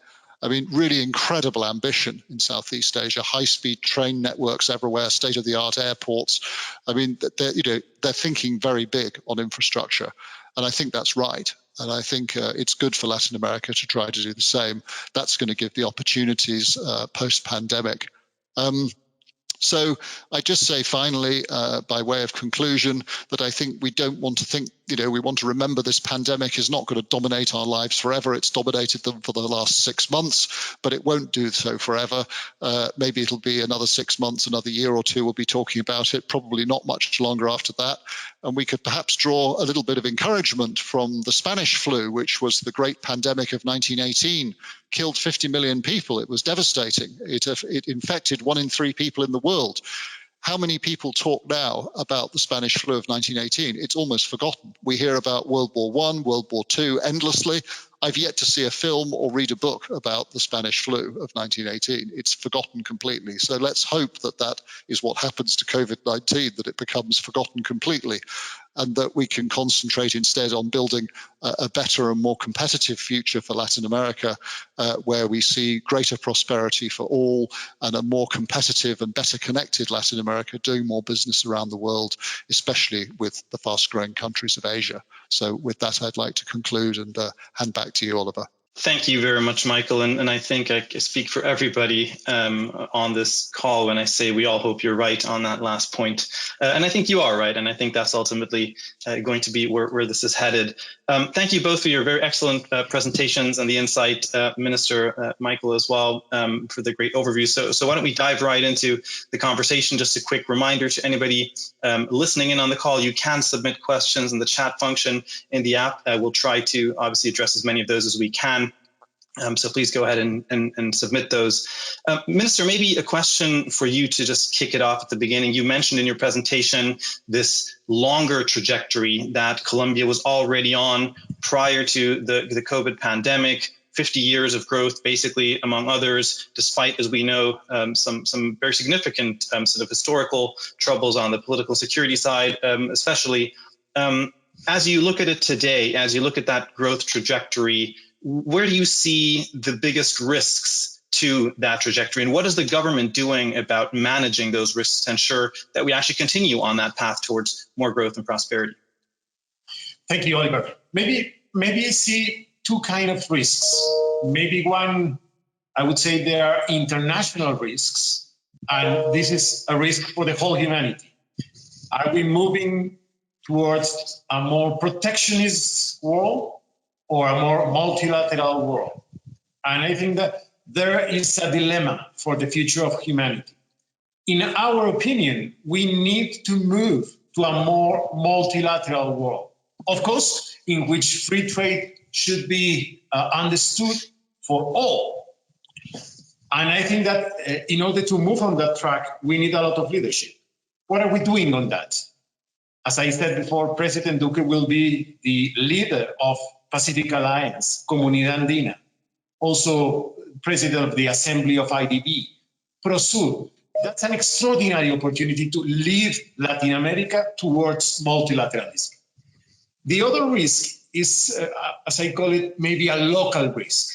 I mean, really incredible ambition in Southeast Asia, high-speed train networks everywhere, state-of-the-art airports. I mean, they're thinking very big on infrastructure, and I think that's right. And I think it's good for Latin America to try to do the same. That's going to give the opportunities post-pandemic. So I just say finally, by way of conclusion, that I think we don't want to think, we want to remember this pandemic is not going to dominate our lives forever. It's dominated them for the last 6 months, but it won't do so forever. Maybe it'll be another 6 months, another year or two we'll be talking about it, probably not much longer after that. And we could perhaps draw a little bit of encouragement from the Spanish flu, which was the great pandemic of 1918, killed 50 million people. It was devastating. It infected 1 in 3 people in the world. How many people talk now about the Spanish flu of 1918? It's almost forgotten. We hear about World War I, World War II endlessly. I've yet to see a film or read a book about the Spanish flu of 1918. It's forgotten completely. So let's hope that that is what happens to COVID-19, that it becomes forgotten completely. and that we can concentrate instead on building a better and more competitive future for Latin America, where we see greater prosperity for all and a more competitive and better connected Latin America doing more business around the world, especially with the fast-growing countries of Asia. So with that, I'd like to conclude and hand back to you, Oliver. Thank you very much, Michael. And I think I speak for everybody on this call when I say we all hope you're right on that last point. And I think you are right. And I think that's ultimately going to be where this is headed. Thank you both for your very excellent presentations and the insight, Minister Michael as well, for the great overview. So why don't we dive right into the conversation? Just a quick reminder to anybody listening in on the call, you can submit questions in the chat function in the app. We'll try to obviously address as many of those as we can. So please go ahead and submit those. Minister, maybe a question for you to just kick it off at the beginning. You mentioned in your presentation this longer trajectory that Colombia was already on prior to the COVID pandemic, 50 years of growth, basically, among others, despite, as we know, some very significant sort of historical troubles on the political security side, especially. As you look at it today, as you look at that growth trajectory, where do you see the biggest risks to that trajectory? And what is the government doing about managing those risks to ensure that we actually continue on that path towards more growth and prosperity? Thank you, Oliver. Maybe I see two kinds of risks. Maybe one, I would say there are international risks, and this is a risk for the whole humanity. Are we moving towards a more protectionist world or a more multilateral world? And I think that there is a dilemma for the future of humanity. In our opinion, we need to move to a more multilateral world, of course, in which free trade should be understood for all. And I think that in order to move on that track, we need a lot of leadership. What are we doing on that? As I said before, President Duque will be the leader of Pacific Alliance, Comunidad Andina, also president of the Assembly of IDB, ProSur. That's an extraordinary opportunity to lead Latin America towards multilateralism. The other risk is, as I call it, maybe a local risk,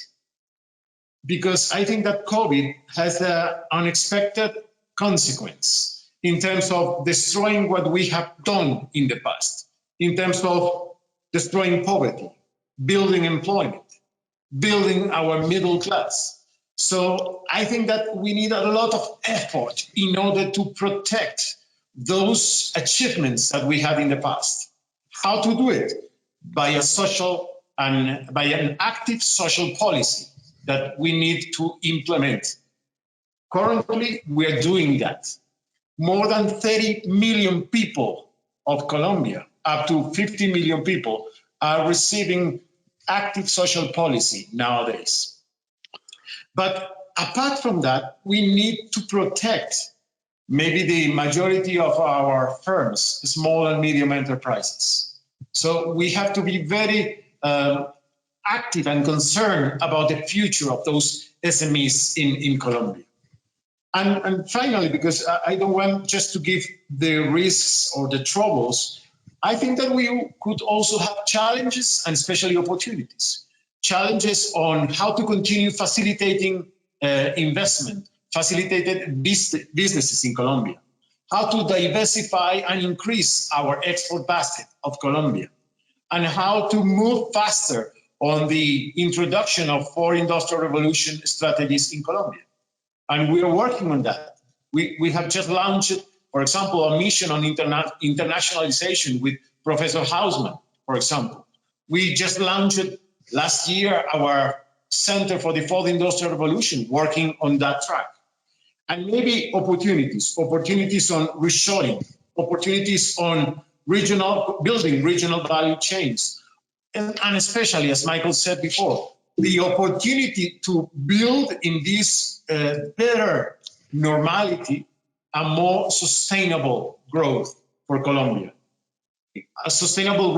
because I think that COVID has an unexpected consequence in terms of destroying what we have done in the past, in terms of destroying poverty, building employment, building our middle class. So I think that we need a lot of effort in order to protect those achievements that we had in the past. How to do it? By an active social policy that we need to implement. Currently, we are doing that. More than 30 million people of Colombia, up to 50 million people, are receiving active social policy nowadays. But apart from that, we need to protect maybe the majority of our firms, small and medium enterprises. So we have to be very active and concerned about the future of those SMEs in Colombia. And finally, because I don't want just to give the risks or the troubles, I think that we could also have challenges and especially opportunities. Challenges on how to continue facilitating investment, facilitated businesses in Colombia, how to diversify and increase our export basket of Colombia, and how to move faster on the introduction of 4 industrial revolution strategies in Colombia. And we are working on that. We have just launched, for example, a mission on internationalization with Professor Hausman, for example. We just launched last year our Center for the 4th Industrial Revolution, working on that track. And maybe opportunities on reshoring, opportunities on building regional value chains. And especially, as Michael said before, the opportunity to build in this better normality a more sustainable growth for Colombia. A sustainable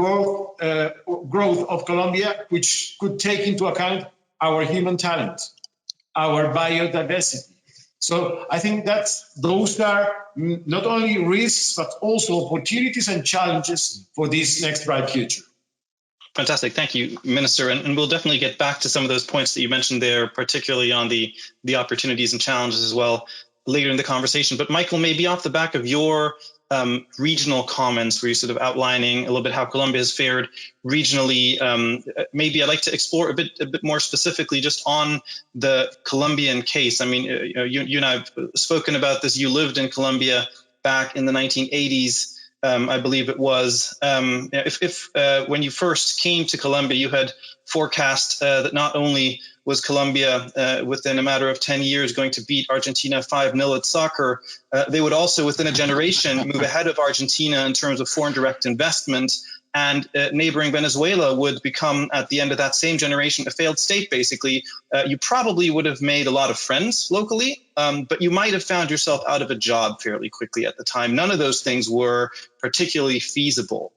growth of Colombia, which could take into account our human talent, our biodiversity, So I think those are not only risks, but also opportunities and challenges for this next bright future. Fantastic. Thank you, Minister. And we'll definitely get back to some of those points that you mentioned there, particularly on the opportunities and challenges as well later in the conversation. But Michael, maybe off the back of your regional comments, where you're sort of outlining a little bit how Colombia has fared regionally, maybe I'd like to explore a bit more specifically just on the Colombian case. I mean, you and I have spoken about this. You lived in Colombia back in the 1980s. I believe it was. If when you first came to Colombia, you had forecast that not only was Colombia within a matter of 10 years going to beat Argentina 5-0 at soccer, they would also within a generation move ahead of Argentina in terms of foreign direct investment, and neighboring Venezuela would become, at the end of that same generation, a failed state, basically. You probably would have made a lot of friends locally, but you might have found yourself out of a job fairly quickly at the time. None of those things were particularly feasible.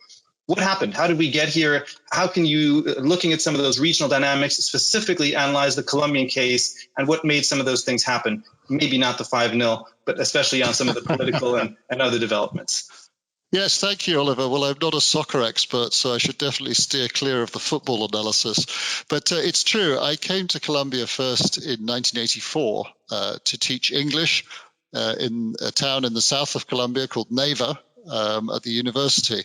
What happened? How did we get here? How can you, looking at some of those regional dynamics, specifically analyze the Colombian case and what made some of those things happen? Maybe not the 5-0, but especially on some of the political and other developments. Yes, thank you, Oliver. Well, I'm not a soccer expert, so I should definitely steer clear of the football analysis. But it's true. I came to Colombia first in 1984 to teach English in a town in the south of Colombia called Neiva at the university.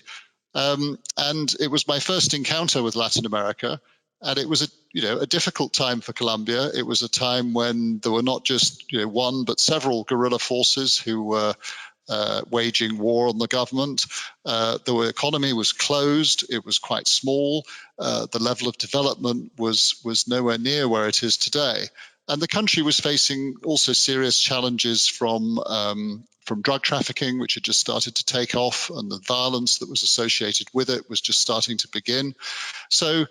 And it was my first encounter with Latin America. And it was a difficult time for Colombia. It was a time when there were not just one, but several guerrilla forces who were waging war on the government. The economy was closed. It was quite small. The level of development was nowhere near where it is today. And the country was facing also serious challenges from drug trafficking, which had just started to take off, and the violence that was associated with it was just starting to begin. So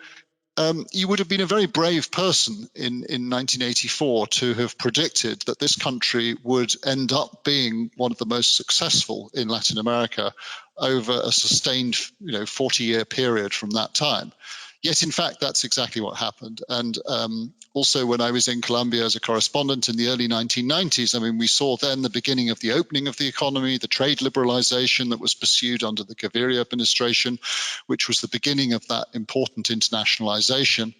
you would have been a very brave person in 1984 to have predicted that this country would end up being one of the most successful in Latin America over a sustained 40-year period from that time. Yet, in fact, that's exactly what happened. And also, when I was in Colombia as a correspondent in the early 1990s, I mean, we saw then the beginning of the opening of the economy, the trade liberalization that was pursued under the Gaviria administration, which was the beginning of that important internationalization,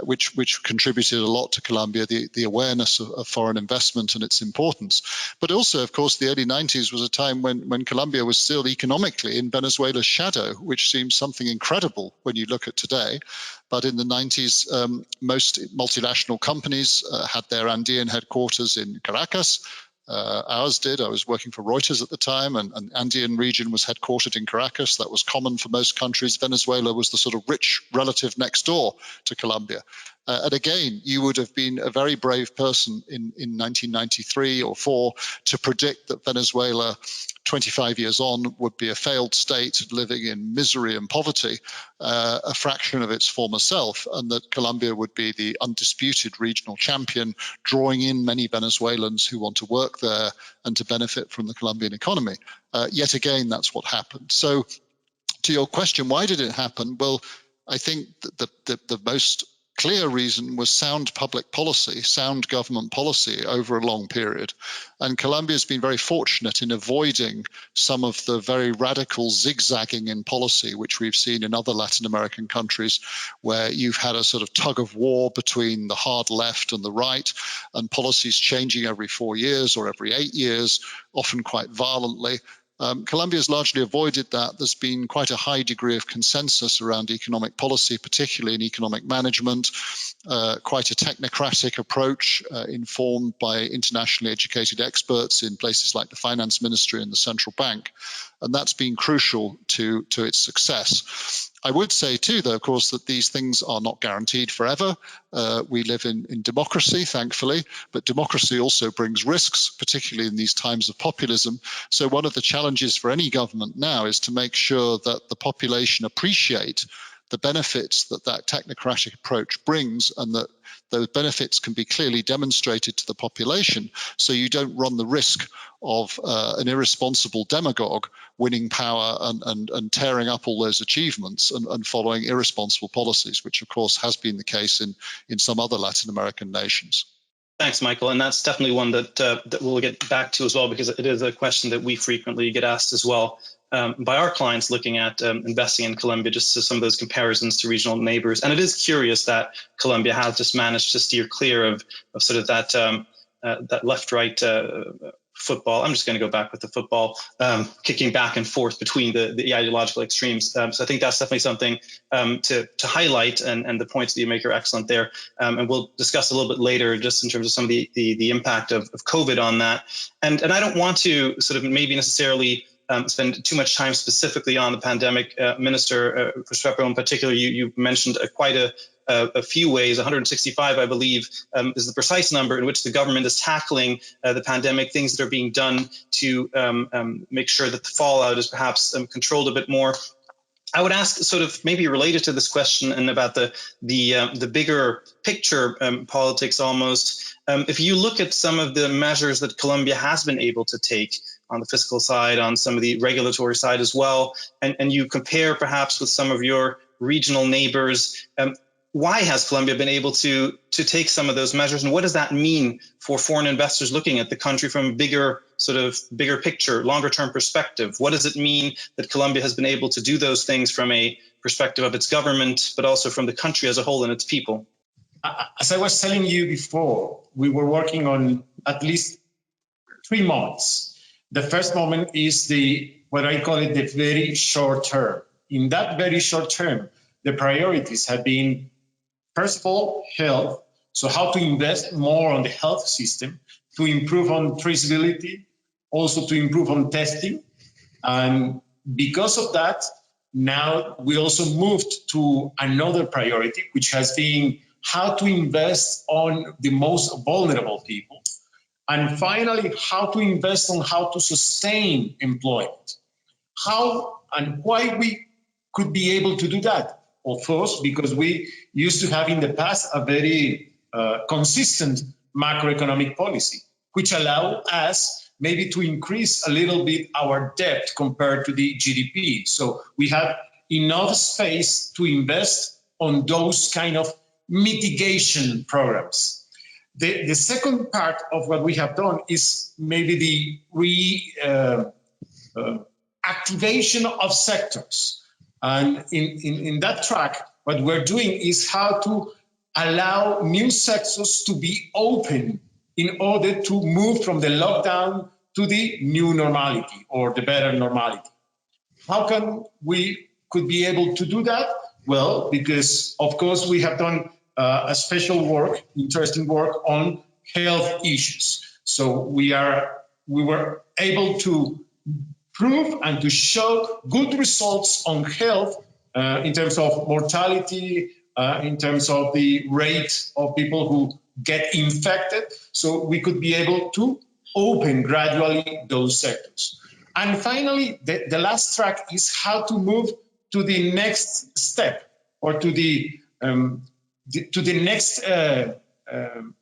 which contributed a lot to Colombia, the awareness of foreign investment and its importance. But also, of course, the early 90s was a time when Colombia was still economically in Venezuela's shadow, which seems something incredible when you look at today. But in the 90s, most multinational companies had their Andean headquarters in Caracas. Ours did. I was working for Reuters at the time, and the Andean region was headquartered in Caracas. That was common for most countries. Venezuela was the sort of rich relative next door to Colombia. And again, you would have been a very brave person in 1993 or 4 to predict that Venezuela, 25 years on, would be a failed state living in misery and poverty, a fraction of its former self, and that Colombia would be the undisputed regional champion, drawing in many Venezuelans who want to work there and to benefit from the Colombian economy. Yet again, that's what happened. So to your question, why did it happen? Well, I think that the most clear reason was sound public policy, sound government policy over a long period. And Colombia has been very fortunate in avoiding some of the very radical zigzagging in policy, which we've seen in other Latin American countries, where you've had a sort of tug of war between the hard left and the right, and policies changing every 4 years or every 8 years, often quite violently. Colombia has largely avoided that. There's been quite a high degree of consensus around economic policy, particularly in economic management, quite a technocratic approach informed by internationally educated experts in places like the finance ministry and the central bank. And that's been crucial to its success. I would say too, though, of course, that these things are not guaranteed forever. We live in democracy, thankfully, but democracy also brings risks, particularly in these times of populism. So one of the challenges for any government now is to make sure that the population appreciate the benefits that technocratic approach brings, and that those benefits can be clearly demonstrated to the population, so you don't run the risk of an irresponsible demagogue winning power and tearing up all those achievements and following irresponsible policies, which of course has been the case in some other Latin American nations. Thanks, Michael. And that's definitely one that we'll get back to as well, because it is a question that we frequently get asked as well by our clients looking at investing in Colombia, just to some of those comparisons to regional neighbors. And it is curious that Colombia has just managed to steer clear of sort of that left-right football. I'm just going to go back with the football, kicking back and forth between the ideological extremes. So I think that's definitely something to highlight, and the points that you make are excellent there. And we'll discuss a little bit later, just in terms of some of the impact of COVID on that. And I don't want to sort of maybe necessarily spend too much time specifically on the pandemic. Minister Restrepo in particular, you mentioned quite a few ways. 165, I believe, is the precise number in which the government is tackling the pandemic, things that are being done to make sure that the fallout is perhaps controlled a bit more. I would ask, sort of maybe related to this question and about the bigger picture politics almost, if you look at some of the measures that Colombia has been able to take on the fiscal side, on some of the regulatory side as well, and you compare perhaps with some of your regional neighbors, why has Colombia been able to take some of those measures, and what does that mean for foreign investors looking at the country from a bigger picture, longer term perspective? What does it mean that Colombia has been able to do those things from a perspective of its government, but also from the country as a whole and its people? As I was telling you before, we were working on at least 3 moments. The first moment is what I call it the very short term. In that very short term, the priorities have been, first of all, health. So how to invest more on the health system, to improve on traceability, also to improve on testing. And because of that, now we also moved to another priority, which has been how to invest on the most vulnerable people. And finally, how to invest on how to sustain employment. How and why we could be able to do that? Well, first, because we used to have in the past a very consistent macroeconomic policy, which allowed us maybe to increase a little bit our debt compared to the GDP. So we have enough space to invest on those kind of mitigation programs. The second part of what we have done is maybe the activation of sectors. And in that track, what we're doing is how to allow new sectors to be open in order to move from the lockdown to the new normality or the better normality. How can we could be able to do that? Well, because of course we have done a special work, interesting work on health issues. So we were able to prove and to show good results on health in terms of mortality, in terms of the rate of people who get infected. So we could be able to open gradually those sectors. And finally, the last track is how to move to the next step, or to the next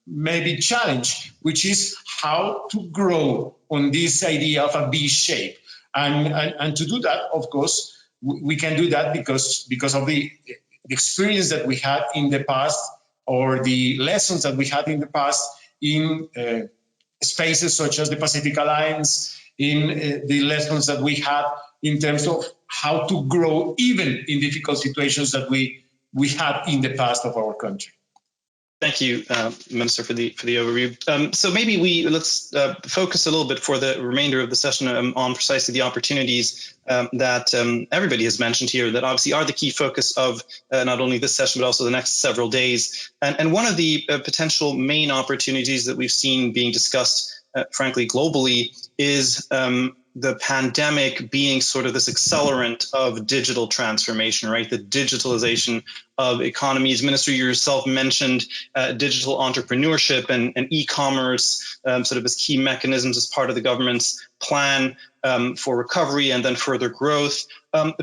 maybe challenge, which is how to grow on this idea of a V shape. And to do that, of course, we can do that because of the experience that we had in the past, or the lessons that we had in the past in spaces such as the Pacific Alliance, in the lessons that we had in terms of how to grow even in difficult situations that we had in the past of our country. Thank you, Minister, for the overview. So maybe let's focus a little bit for the remainder of the session on precisely the opportunities that everybody has mentioned here, that obviously are the key focus of not only this session, but also the next several days. And one of the potential main opportunities that we've seen being discussed, frankly, globally, is the pandemic being sort of this accelerant of digital transformation, right? The digitalization of economies. Minister, you yourself mentioned digital entrepreneurship and e-commerce sort of as key mechanisms as part of the government's plan for recovery and then further growth.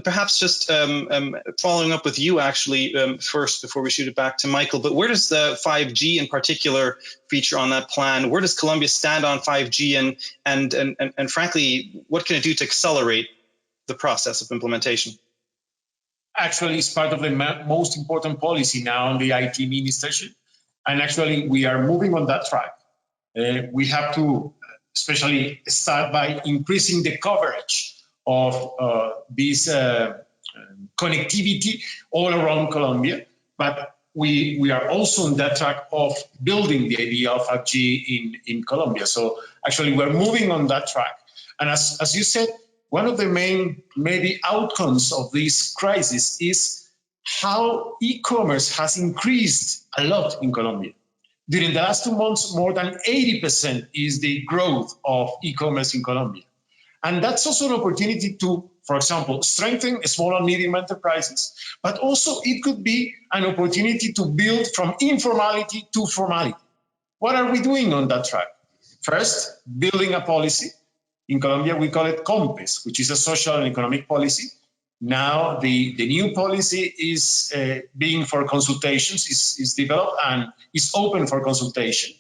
Perhaps just following up with you actually first before we shoot it back to Michael, but where does the 5G in particular feature on that plan? Where does Colombia stand on 5G, and frankly, what can it do to accelerate the process of implementation? Actually, it's part of the most important policy now on the IT ministership. And actually, we are moving on that track. we have to especially start by increasing the coverage of this connectivity all around Colombia. But we are also on that track of building the idea of 5G in Colombia. So actually, we're moving on that track. And as you said, one of the main maybe outcomes of this crisis is how e-commerce has increased a lot in Colombia. During the last 2 months, more than 80% is the growth of e-commerce in Colombia. And that's also an opportunity to, for example, strengthen small and medium enterprises, but also it could be an opportunity to build from informality to formality. What are we doing on that track? First, building a policy. In Colombia, we call it COMPES, which is a social and economic policy. Now, the new policy is being for consultations, is developed and is open for consultation.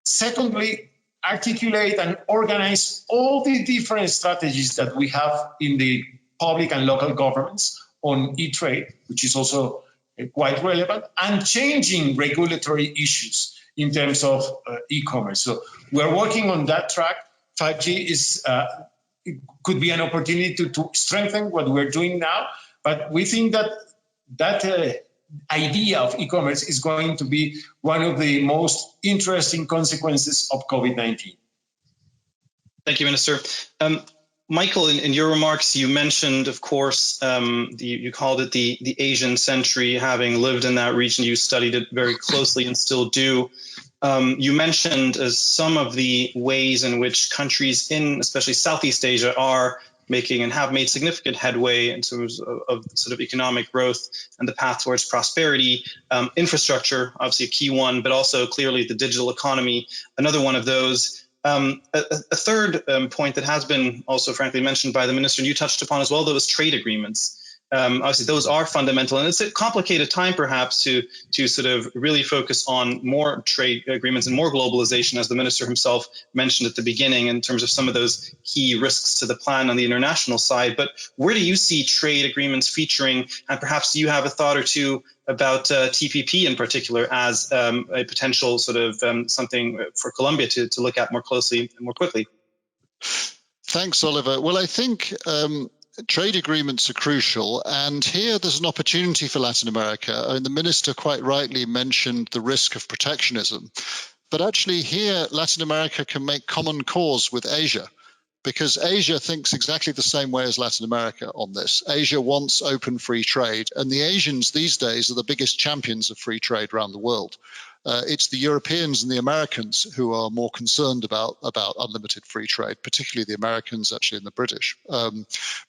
Secondly, articulate and organize all the different strategies that we have in the public and local governments on e-trade, which is also quite relevant, and changing regulatory issues in terms of e-commerce. So we're working on that track. 5G is it could be an opportunity to strengthen what we're doing now, but we think that idea of e-commerce is going to be one of the most interesting consequences of COVID-19. Thank you, Minister. Michael, in your remarks, you mentioned, of course, you called it the Asian century. Having lived in that region, you studied it very closely and still do. You mentioned as some of the ways in which countries in especially Southeast Asia are making and have made significant headway in terms of sort of economic growth and the path towards prosperity. Infrastructure, obviously a key one, but also clearly the digital economy, another one of those. A third point that has been also frankly mentioned by the minister, and you touched upon as well, those trade agreements. Obviously, those are fundamental, and it's a complicated time, perhaps, to sort of really focus on more trade agreements and more globalization, as the minister himself mentioned at the beginning, in terms of some of those key risks to the plan on the international side. But where do you see trade agreements featuring, and perhaps you have a thought or two about TPP in particular as a potential sort of something for Colombia to look at more closely and more quickly? Thanks, Oliver. Well, I think trade agreements are crucial, and here there's an opportunity for Latin America. And the minister quite rightly mentioned the risk of protectionism. But actually here, Latin America can make common cause with Asia, because Asia thinks exactly the same way as Latin America on this. Asia wants open free trade, and the Asians these days are the biggest champions of free trade around the world. It's the Europeans and the Americans who are more concerned about unlimited free trade, particularly the Americans actually and the British,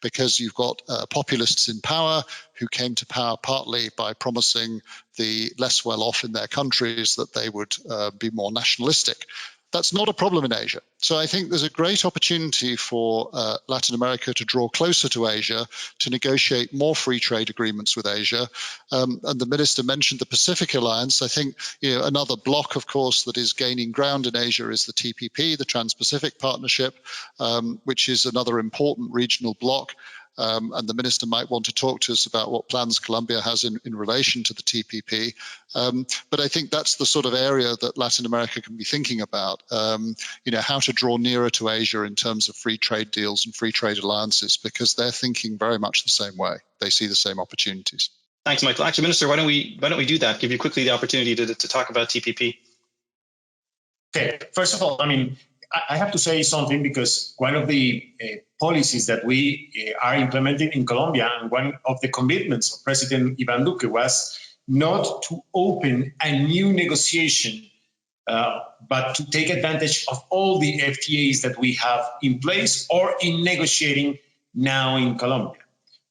because you've got populists in power who came to power partly by promising the less well-off in their countries that they would be more nationalistic. That's not a problem in Asia. So I think there's a great opportunity for Latin America to draw closer to Asia, to negotiate more free trade agreements with Asia. And the minister mentioned the Pacific Alliance. I think another bloc, of course, that is gaining ground in Asia is the TPP, the Trans-Pacific Partnership, which is another important regional bloc. And the minister might want to talk to us about what plans Colombia has in relation to the TPP. But I think that's the sort of area that Latin America can be thinking about, how to draw nearer to Asia in terms of free trade deals and free trade alliances, because they're thinking very much the same way. They see the same opportunities. Thanks, Michael. Actually, Minister, why don't we do that? Give you quickly the opportunity to talk about TPP. Okay, first of all, I have to say something, because one of the policies that we are implementing in Colombia, and one of the commitments of President Iván Duque, was not to open a new negotiation, but to take advantage of all the FTAs that we have in place or in negotiating now in Colombia.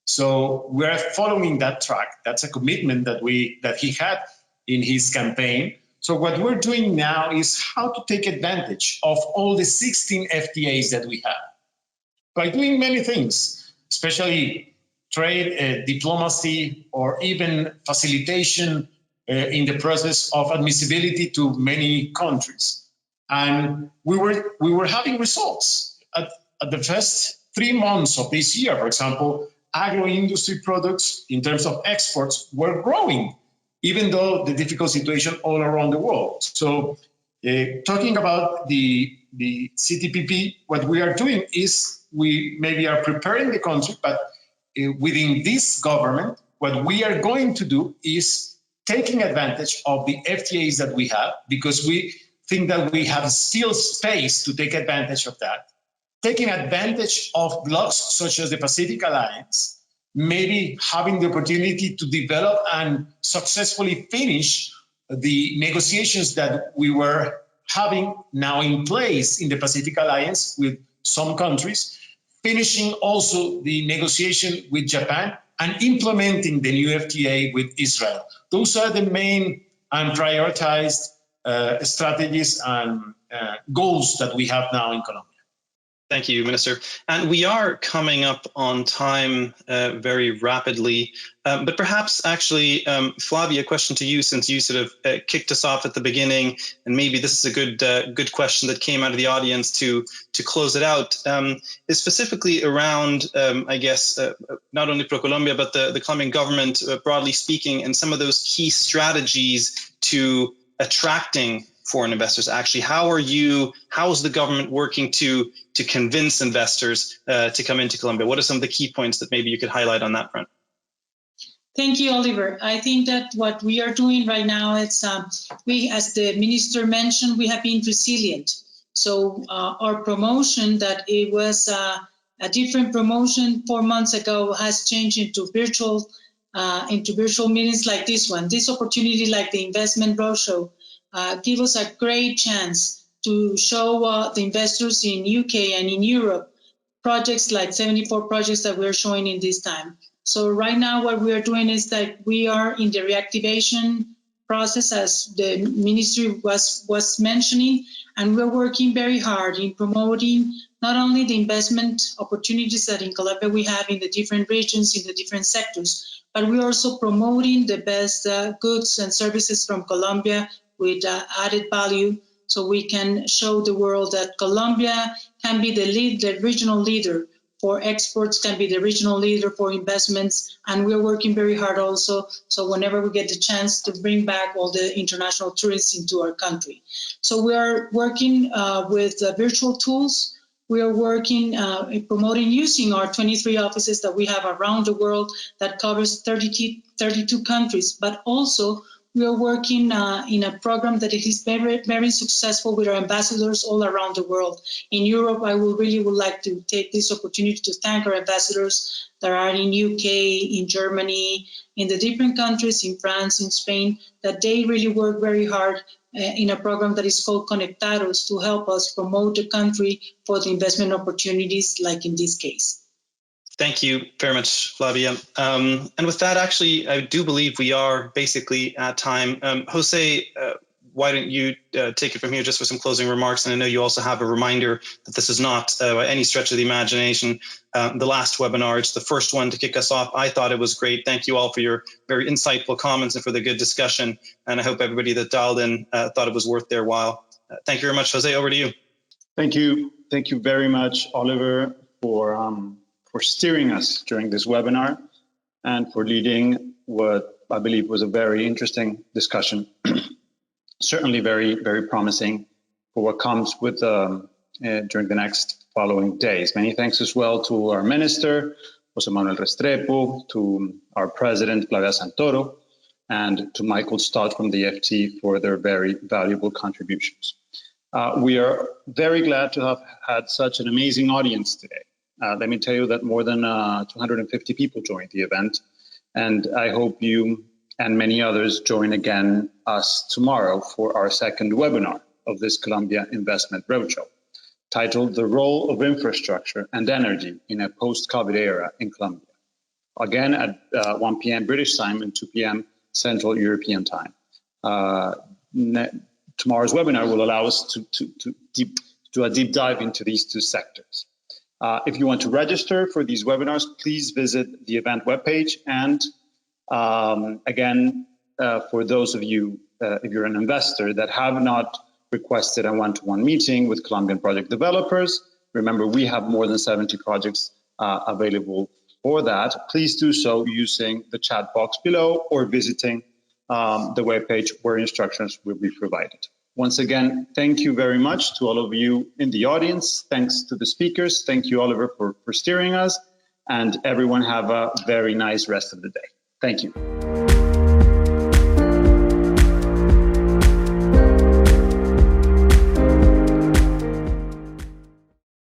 So we're following that track. That's a commitment that he had in his campaign. So what we're doing now is how to take advantage of all the 16 FTAs that we have by doing many things, especially trade diplomacy, or even facilitation in the process of admissibility to many countries. And we were having results. At the first 3 months of this year, for example, agro-industry products in terms of exports were growing, even though the difficult situation all around the world. So Talking about the CTPP, what we are doing is we maybe are preparing the country, but within this government, what we are going to do is taking advantage of the FTAs that we have, because we think that we have still space to take advantage of that. Taking advantage of blocks such as the Pacific Alliance, maybe having the opportunity to develop and successfully finish the negotiations that we were having now in place in the Pacific Alliance with some countries, finishing also the negotiation with Japan and implementing the new FTA with Israel. Those are the main and prioritized strategies and goals that we have now in Colombia. Thank you, Minister. And we are coming up on time very rapidly, but perhaps actually, Flavia, a question to you, since you sort of kicked us off at the beginning, and maybe this is a good question that came out of the audience to close it out, is specifically around, I guess, not only ProColombia, but the Colombian government, broadly speaking, and some of those key strategies to attracting foreign investors. Actually, how is the government working to convince investors to come into Colombia? What are some of the key points that maybe you could highlight on that front? Thank you, Oliver. I think that what we are doing right now is we, as the minister mentioned, we have been resilient. So our promotion, that it was a different promotion 4 months ago, has changed into virtual meetings like this one. This opportunity, like the Investment Roadshow, give us a great chance to show the investors in UK and in Europe projects like 74 projects that we're showing in this time. So right now what we are doing is that we are in the reactivation process, as the ministry was mentioning, and we're working very hard in promoting not only the investment opportunities that in Colombia we have in the different regions, in the different sectors, but we're also promoting the best goods and services from Colombia with added value, so we can show the world that Colombia can be the regional leader for exports, can be the regional leader for investments, and we're working very hard also, so whenever we get the chance to bring back all the international tourists into our country. So we are working with virtual tools. We are working promoting using our 23 offices that we have around the world that covers 32 countries, but also we are working in a program that is very, very successful with our ambassadors all around the world. In Europe, I would like to take this opportunity to thank our ambassadors that are in UK, in Germany, in the different countries, in France, in Spain, that they really work very hard in a program that is called Conectados to help us promote the country for the investment opportunities, like in this case. Thank you very much, Flavia. And with that, actually, I do believe we are basically at time. Jose, why don't you take it from here just for some closing remarks? And I know you also have a reminder that this is not by any stretch of the imagination the last webinar. It's the first one to kick us off. I thought it was great. Thank you all for your very insightful comments and for the good discussion. And I hope everybody that dialed in thought it was worth their while. Thank you very much, Jose. Over to you. Thank you. Thank you very much, Oliver, for steering us during this webinar and for leading what I believe was a very interesting discussion. Certainly very, very promising for what comes with during the next following days. Many thanks as well to our minister, Jose Manuel Restrepo, to our president, Flavia Santoro, and to Michael Stott from the FT for their very valuable contributions. We are very glad to have had such an amazing audience today. Let me tell you that more than 250 people joined the event, and I hope you and many others join again us tomorrow for our second webinar of this Colombia Investment Roadshow, titled The Role of Infrastructure and Energy in a Post-COVID Era in Colombia. Again at 1 p.m. British time and 2 p.m. Central European time. Tomorrow's webinar will allow us to do a deep dive into these two sectors. If you want to register for these webinars, please visit the event webpage. And again, for those of you, if you're an investor that have not requested a one-to-one meeting with Colombian project developers, remember we have more than 70 projects available for that. Please do so using the chat box below or visiting the webpage where instructions will be provided. Once again, thank you very much to all of you in the audience. Thanks to the speakers. Thank you, Oliver, for steering us. And everyone have a very nice rest of the day. Thank you.